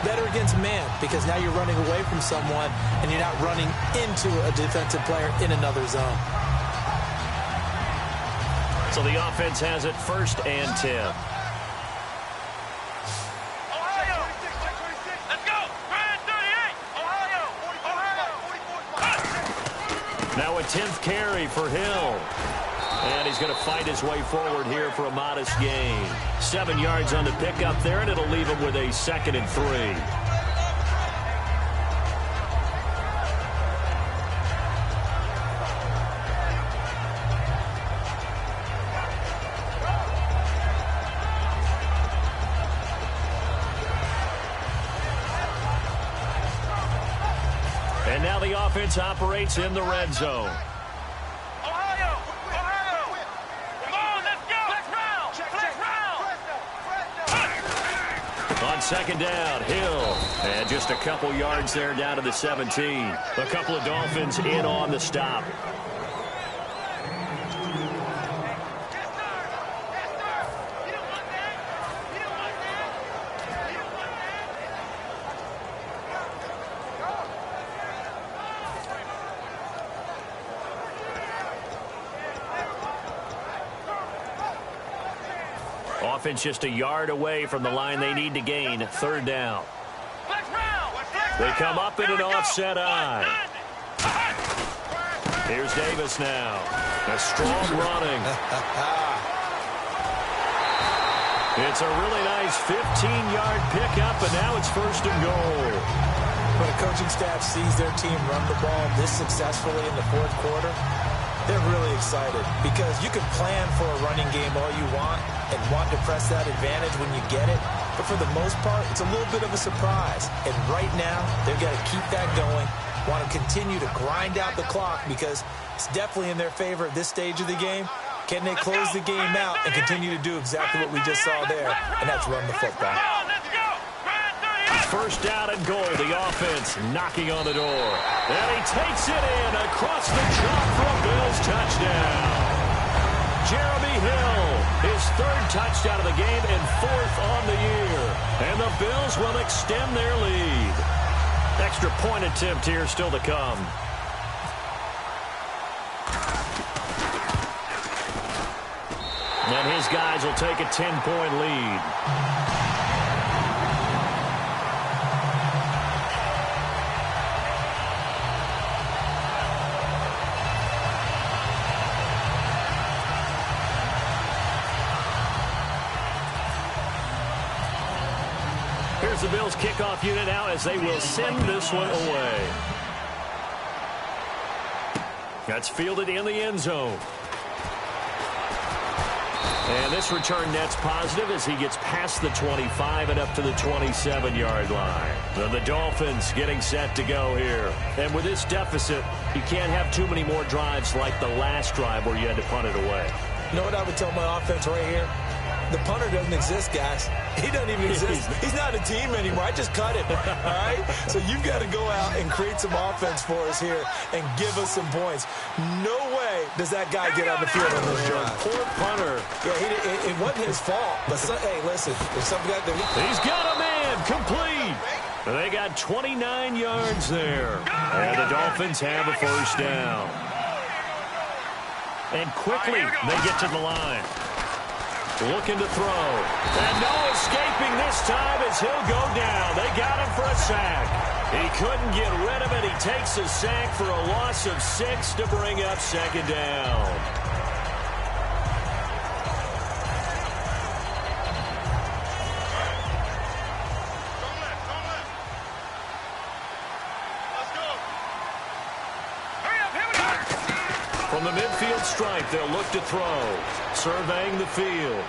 Better against man, because now you're running away from someone and you're not running into a defensive player in another zone. So the offense has it 1st and 10. Now a 10th carry for Hill. And he's going to fight his way forward here for a modest gain. 7 yards on the pickup there, and it'll leave him with a 2nd and 3. And now the offense operates in the red zone. Ohio! Come on, let's go! Let's round! On 2nd down, Hill. And just a couple yards there down to the 17. A couple of Dolphins in on the stop. Offense just a yard away from the line they need to gain. 3rd down. They come up in an offset eye. Here's Davis now. A strong running. It's a really nice 15-yard pickup, and now it's 1st and goal. When a coaching staff sees their team run the ball this successfully in the fourth quarter, they're really excited, because you can plan for a running game all you want and want to press that advantage when you get it. But for the most part, it's a little bit of a surprise. And right now, they've got to keep that going, want to continue to grind out the clock, because it's definitely in their favor at this stage of the game. Can they close the game out and continue to do exactly what we just saw there, and that's run the football. 1st down and goal. The offense knocking on the door. And he takes it in across the chalk for a Bills touchdown. Jeremy Hill, his 3rd touchdown of the game and 4th on the year. And the Bills will extend their lead. Extra point attempt here still to come. And his guys will take a 10-point lead. Here's the Bills kickoff unit now as they will send this one away. That's fielded in the end zone. And this return net's positive as he gets past the 25 and up to the 27-yard line. Then the Dolphins getting set to go here. And with this deficit, you can't have too many more drives like the last drive where you had to punt it away. You know what I would tell my offense right here? The punter doesn't exist, guys. He doesn't even exist. He's not a team anymore. I just cut him, all right? So you've got to go out and create some offense for us here and give us some points. No way does that guy get on the field on this drive. Poor punter. Yeah, it wasn't his fault. But, hey, listen, if something got there. He's got a man complete. They got 29 yards there. And the Dolphins have a first down. And quickly they get to the line. Looking to throw. And no escaping this time as he'll go down. They got him for a sack. He couldn't get rid of it. He takes a sack for a loss of 6 to bring up second down. From the midfield stripe, they'll look to throw. Surveying the field.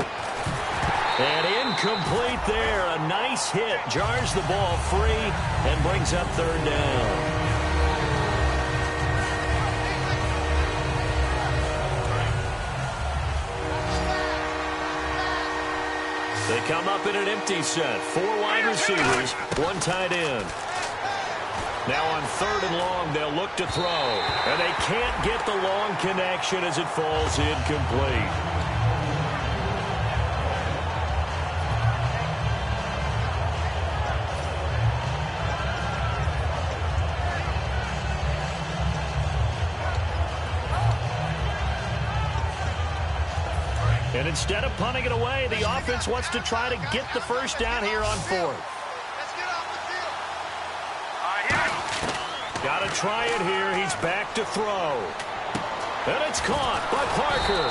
And incomplete there. A nice hit. Jars the ball free and brings up third down. They come up in an empty set. 4 wide receivers, 1 tight end. Now on third and long, they'll look to throw. And they can't get the long connection as it falls incomplete. And instead of punting it away, the offense wants to try to get the first down here on fourth. Got to try it here. He's back to throw. And it's caught by Parker.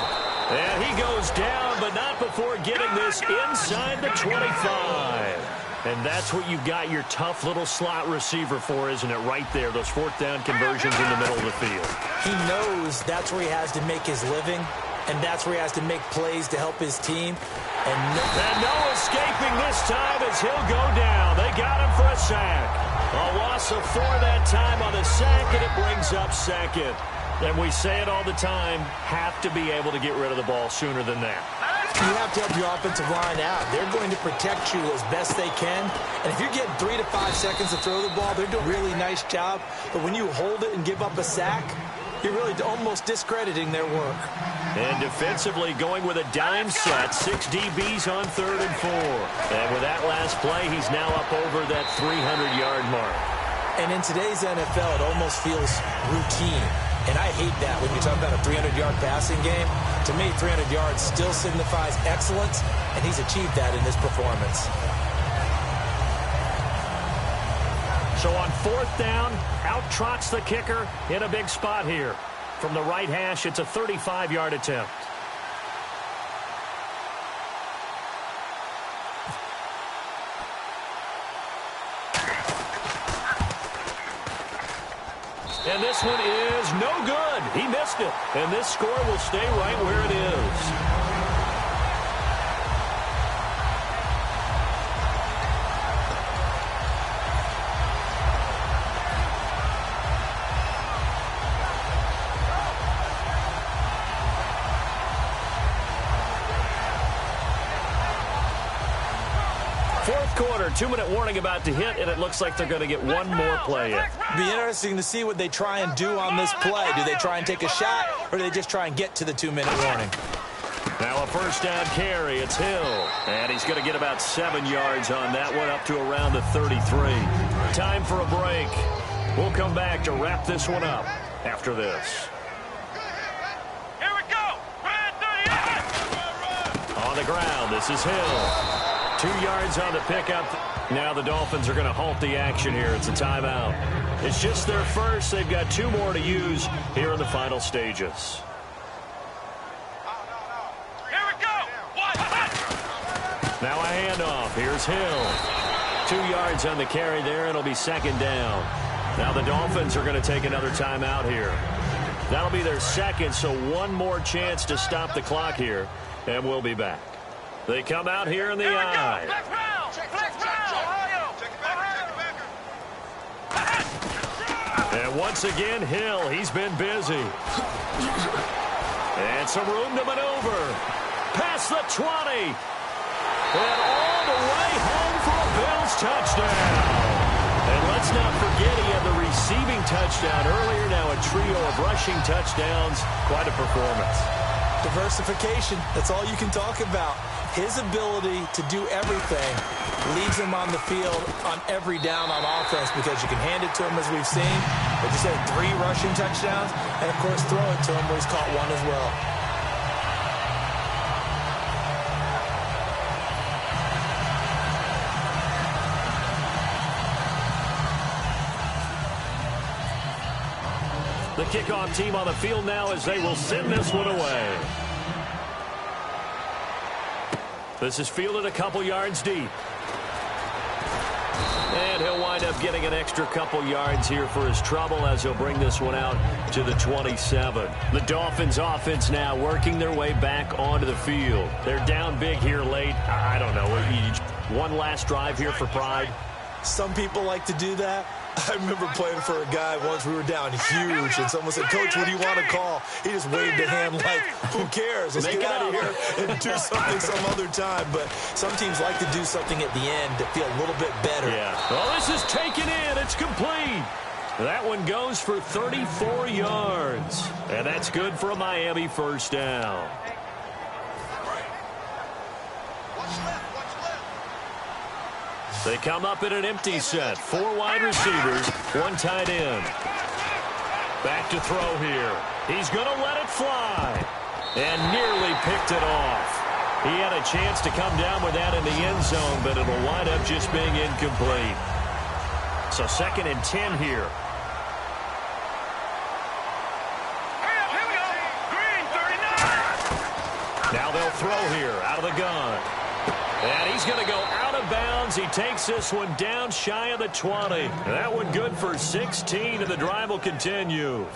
And he goes down, but not before getting this inside the 25. And that's what you've got your tough little slot receiver for, isn't it? Right there, those fourth down conversions in the middle of the field. He knows that's where he has to make his living, and that's where he has to make plays to help his team. And no escaping this time as he'll go down. They got him for a sack. A loss of 4 that time on the sack, and it brings up second. And we say it all the time, have to be able to get rid of the ball sooner than that. You have to help your offensive line out. They're going to protect you as best they can. And if you're getting 3 to 5 seconds to throw the ball, they're doing a really nice job. But when you hold it and give up a sack, you're really almost discrediting their work. And defensively going with a dime set, 6 DBs on third and 4. And with that last play, he's now up over that 300-yard mark. And in today's NFL, it almost feels routine. And I hate that when you talk about a 300-yard passing game. To me, 300 yards still signifies excellence, and he's achieved that in this performance. So on fourth down, out trots the kicker in a big spot here. From the right hash, it's a 35-yard attempt. And this one is no good. He missed it. And this score will stay right where it is. Quarter, 2-minute warning about to hit, and it looks like they're going to get one more play in. Be interesting to see what they try and do on this play. Do they try and take a shot, or do they just try and get to the 2-minute warning? Now a first down carry. It's Hill, and he's going to get about 7 yards on that one, up to around the 33. Time for a break. We'll come back to wrap this one up after this. Here we go. Red 38. On the ground, this is Hill. 2 yards on the pickup. Now the Dolphins are going to halt the action here. It's a timeout. It's just their first. They've got 2 more to use here in the final stages. Here we go. Now a handoff. Here's Hill. 2 yards on the carry there. It'll be second down. Now the Dolphins are going to take another timeout here. That'll be their second, so one more chance to stop the clock here, and we'll be back. They come out here in the I. And once again, Hill, he's been busy. And some room to maneuver. Past the 20. And all the way home for a Bills touchdown. And let's not forget he had the receiving touchdown earlier. Now a trio of rushing touchdowns. Quite a performance. Diversification. That's all you can talk about. His ability to do everything leaves him on the field on every down on offense because you can hand it to him as we've seen. But you said 3 rushing touchdowns and, of course, throw it to him where he's caught one as well. The kickoff team on the field now as they will send this one away. This is fielded a couple yards deep. And he'll wind up getting an extra couple yards here for his trouble as he'll bring this one out to the 27. The Dolphins offense now working their way back onto the field. They're down big here late. I don't know. One last drive here for pride. Some people like to do that. I remember playing for a guy once. We were down huge, and someone said, "Coach, what do you want to call?" He just waved a hand like, "Who cares? Let's get out of here and do something some other time." But some teams like to do something at the end to feel a little bit better. Yeah. Well, this is taken in. It's complete. That one goes for 34 yards. And that's good for a Miami first down. They come up in an empty set. 4 wide receivers, 1 tight end. Back to throw here. He's going to let it fly. And nearly picked it off. He had a chance to come down with that in the end zone, but it'll wind up just being incomplete. So 2nd and 10 here. Here we go. Green 39. Now they'll throw here out of the gun. And he's going to go out of bounds. He takes this one down shy of the 20. That one good for 16, and the drive will continue.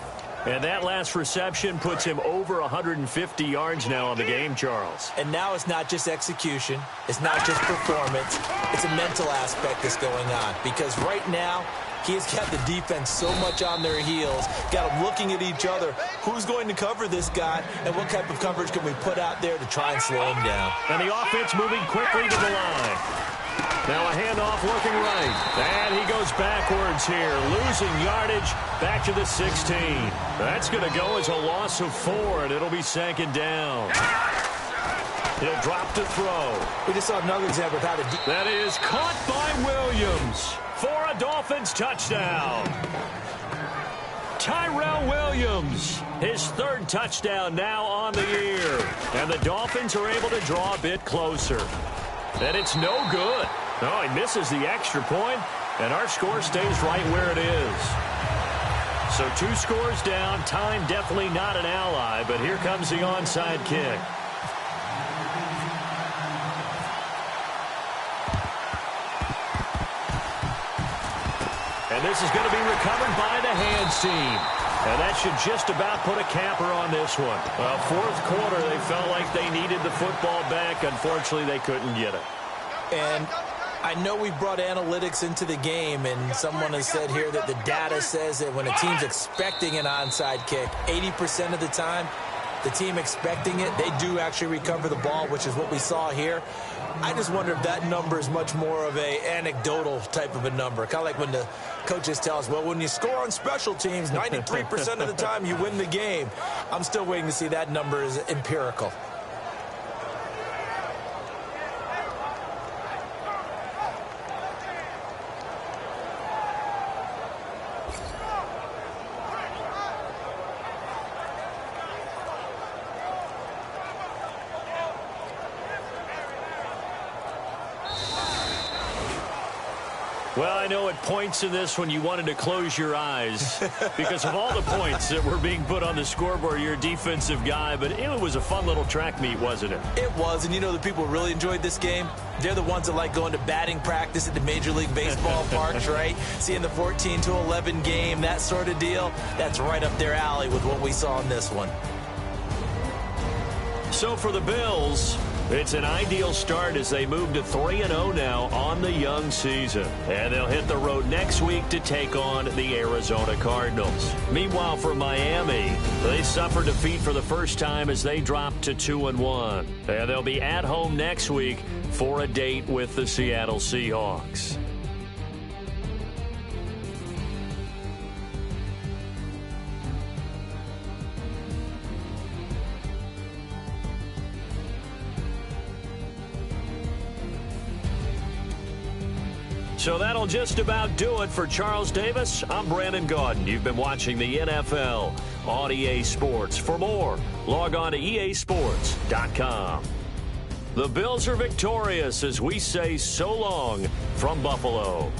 And that last reception puts him over 150 yards now on the game, Charles. And now it's not just execution. It's not just performance. It's a mental aspect that's going on. Because right now, he has got the defense so much on their heels, got them looking at each other. Who's going to cover this guy, and what type of coverage can we put out there to try and slow him down? And the offense moving quickly to the line. Now a handoff looking right. And he goes backwards here, losing yardage back to the 16. That's going to go as a loss of 4, and it'll be 2nd down. He'll drop to throw. We just saw another example of how to... That is caught by Williams for a Dolphins touchdown. Tyrell Williams, his 3rd touchdown now on the year. And the Dolphins are able to draw a bit closer. And it's no good. No, he misses the extra point, and our score stays right where it is. So 2 scores down. Time definitely not an ally, but here comes the onside kick. And this is going to be recovered by the hands team. And that should just about put a capper on this one. Well, 4th quarter, they felt like they needed the football back. Unfortunately, they couldn't get it. And I know we brought analytics into the game, and someone has said here that the data says that when a team's expecting an onside kick, 80% of the time, the team expecting it, they do actually recover the ball, which is what we saw here. I just wonder if that number is much more of a anecdotal type of a number. Kind of like when the coaches tell us, well, when you score on special teams, 93% of the time you win the game. I'm still waiting to see that number is empirical. Well, I know at points in this when you wanted to close your eyes because of all the points that were being put on the scoreboard. You're a defensive guy, but it was a fun little track meet, wasn't it? It was, and you know the people who really enjoyed this game? They're the ones that like going to batting practice at the Major League Baseball parks, right? Seeing the 14-11 game, that sort of deal. That's right up their alley with what we saw in this one. So for the Bills, it's an ideal start as they move to 3-0 now on the young season. And they'll hit the road next week to take on the Arizona Cardinals. Meanwhile, for Miami, they suffered defeat for the first time as they dropped to 2-1. And they'll be at home next week for a date with the Seattle Seahawks. So that'll just about do it for Charles Davis. I'm Brandon Gaudin. You've been watching the NFL on EA Sports. For more, log on to easports.com. The Bills are victorious as we say so long from Buffalo.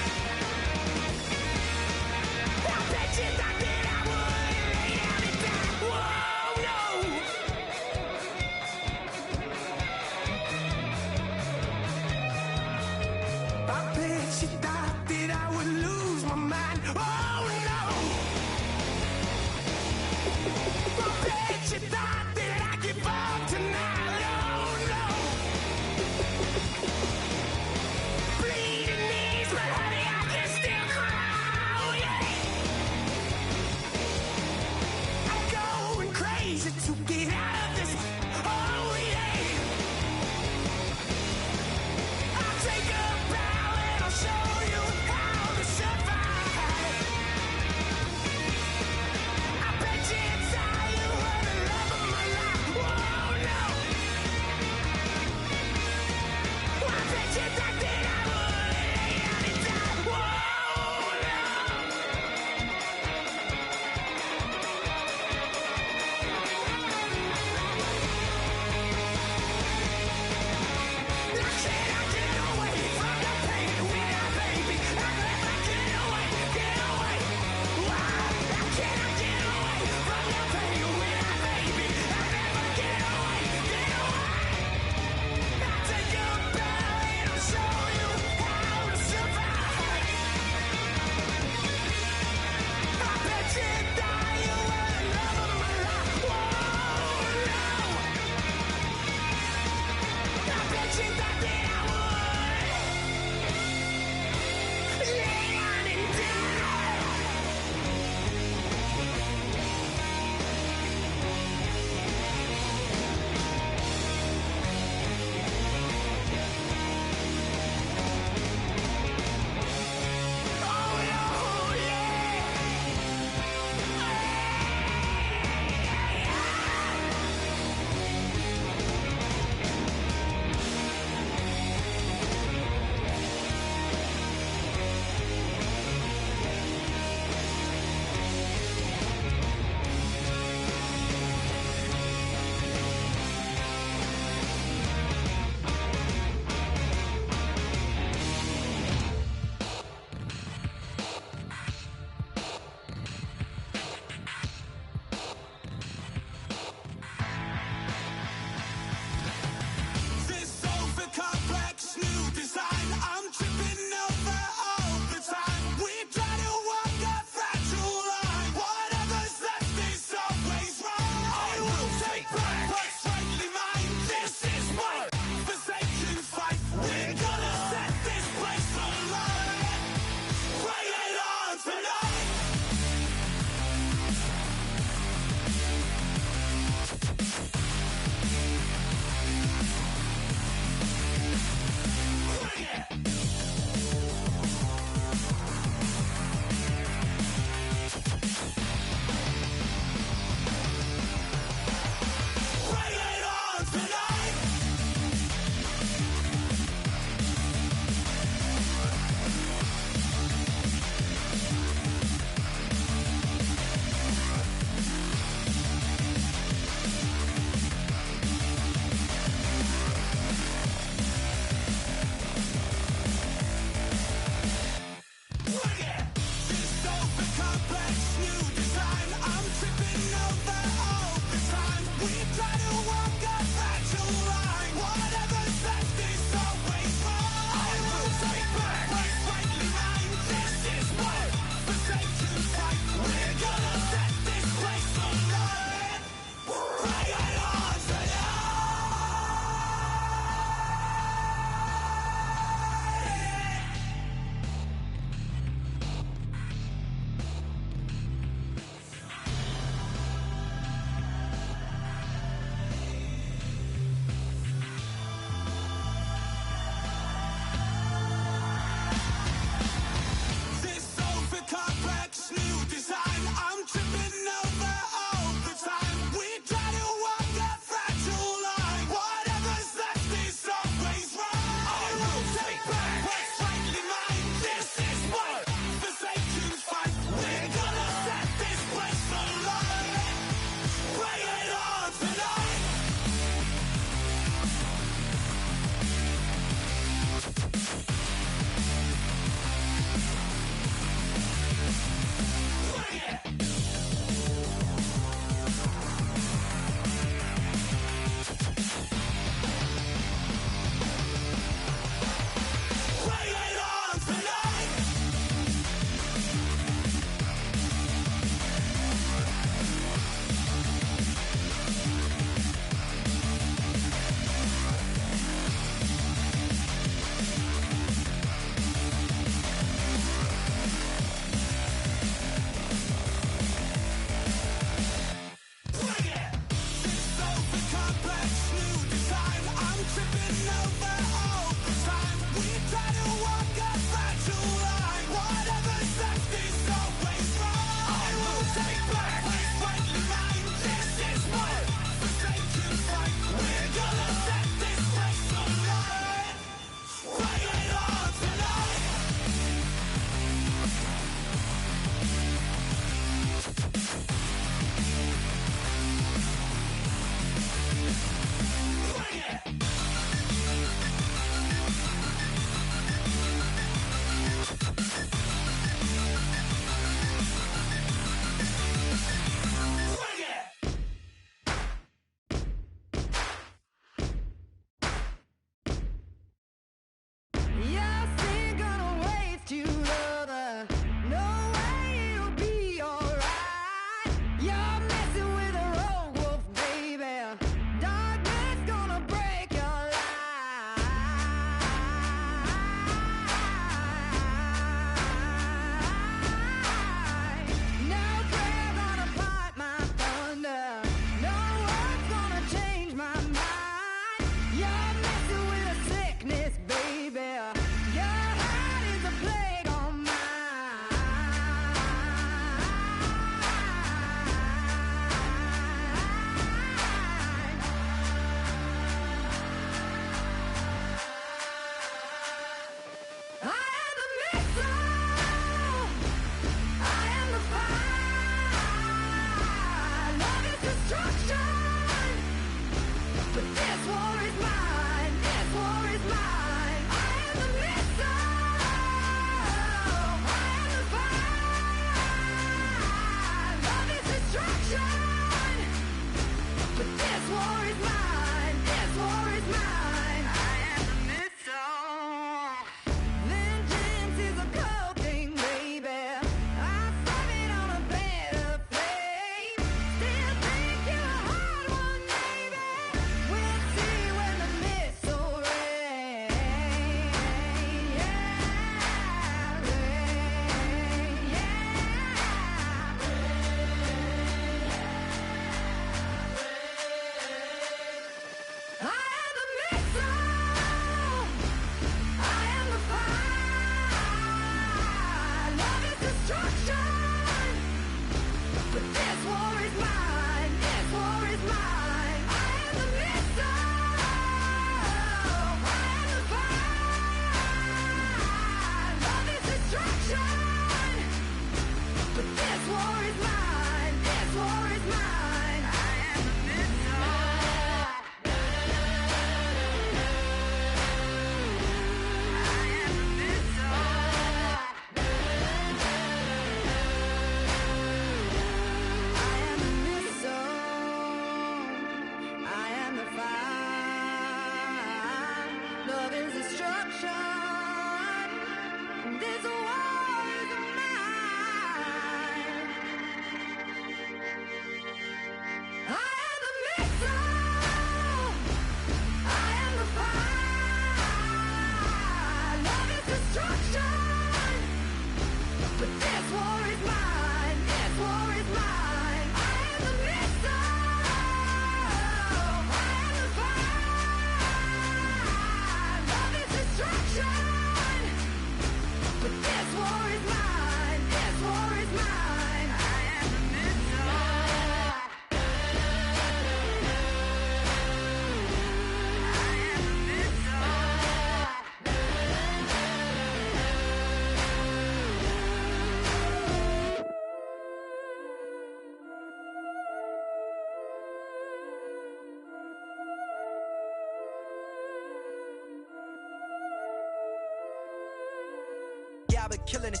been killing it.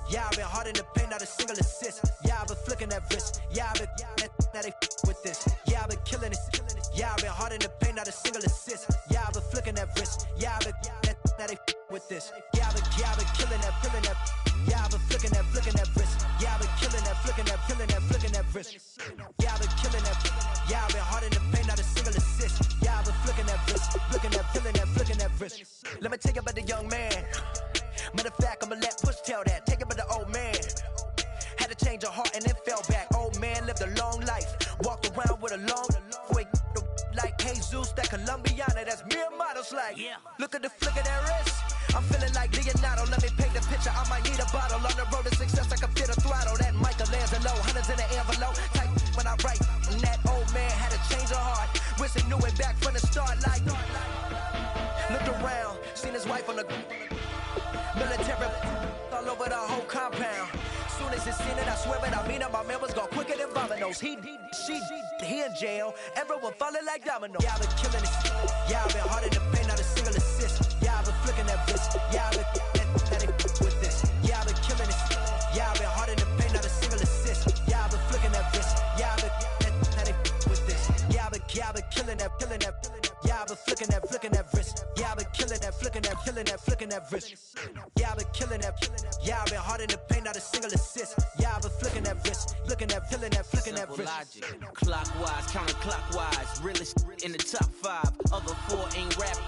Yeah, I've been hard in the paint, not a single assist. Yeah, I've been flicking that wrist. Yeah, I've been now they with this. Yeah, I've been killing it. Yeah, I've been hard in the paint, not a single assist. Yeah, I've been flicking that wrist. Yeah, I've been now they with this. Yeah, I've been killing that. Yeah, I've been flicking that wrist. Yeah, I've been killing that, flicking that wrist. Yeah, I've been killing that. Yeah, I've been hard in the paint, not a single assist. Yeah, I've been flicking that wrist, flicking that wrist. Let me tell you about the young man. Matter of fact, I'ma let Push tell that. Take it about the old man. Had to change her heart and then fell back. Old man lived a long life. Walked around with a long way like Jesus, that Colombiana. That's mere models like. Yeah. Look at the flick of that wrist. I'm feeling like Leonardo. Let me paint the picture. I might need a bottle. On the road to success, I can fit a throttle. That Michelangelo, hundreds in the envelope. Type when I write. And that old man had to change her heart. Wish he knew it back from the start. Like, looked around, seen his wife on the military all over the whole compound. Soon as he seen it, I swear it, I mean it. My man was gone quicker than Domino's. He in jail. Everyone falling like dominoes. Yeah, I've been killing it. Yeah, I've been hard in the paint, not a single assist. Yeah, I've been flicking that wrist. Yeah, I've been with this. Yeah, I've been killing it. Yeah, I've been hard in the paint, not a single assist. Yeah, I've been flicking that wrist. Yeah, I've been with this. Yeah, I've been killing that. Yeah, I've been flicking that wrist. Yeah, I've been killing that, flicking that wrist. Yeah, I've been killing that. Yeah, I've been hard in the paint, not a single assist. Yeah, I've been flicking that wrist, flicking that wrist. Logic, clockwise, counterclockwise, realest in the top 5. Other 4 ain't rapping.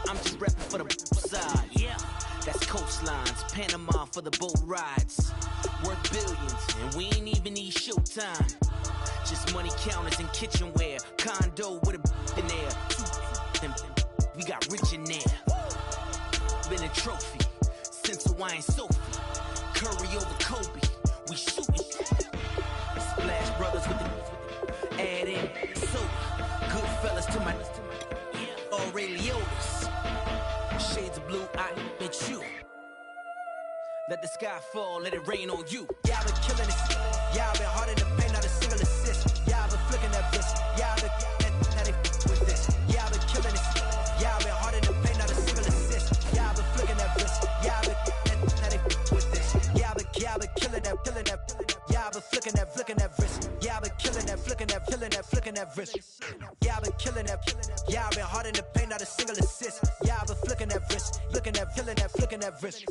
I'm just rapping for the side. Yeah, that's coastlines, Panama for the boat rides. Worth billions, and we ain't even need showtime. Just money counters and kitchenware. Condo with a in there. We got rich in there. Been a trophy since Hawaiian Sophie. Curry over Kobe. We shooting. Splash Brothers with the add in soda. Good fellas to my Aureliotis. Shades of blue, I admit you. Let the sky fall, let it rain on you. Yeah, I've been killing it. Yeah, I've been hard in the paint, not a single assist. Yeah, I've been flicking that wrist. Yeah, I've been with this. Yeah, I've been killing it. Yeah, I've been hard in the paint, not a single assist. Yeah, I've been flicking that wrist. Yeah, I've been with this. Yeah, I've been killing that. Yeah, I've been flicking that wrist. Yeah, I've been killing that, flicking that wrist. Yeah, I've been killing that. Yeah, I've been hard in the paint, not a single assist. Yeah, I've been flicking that wrist, flicking that wrist.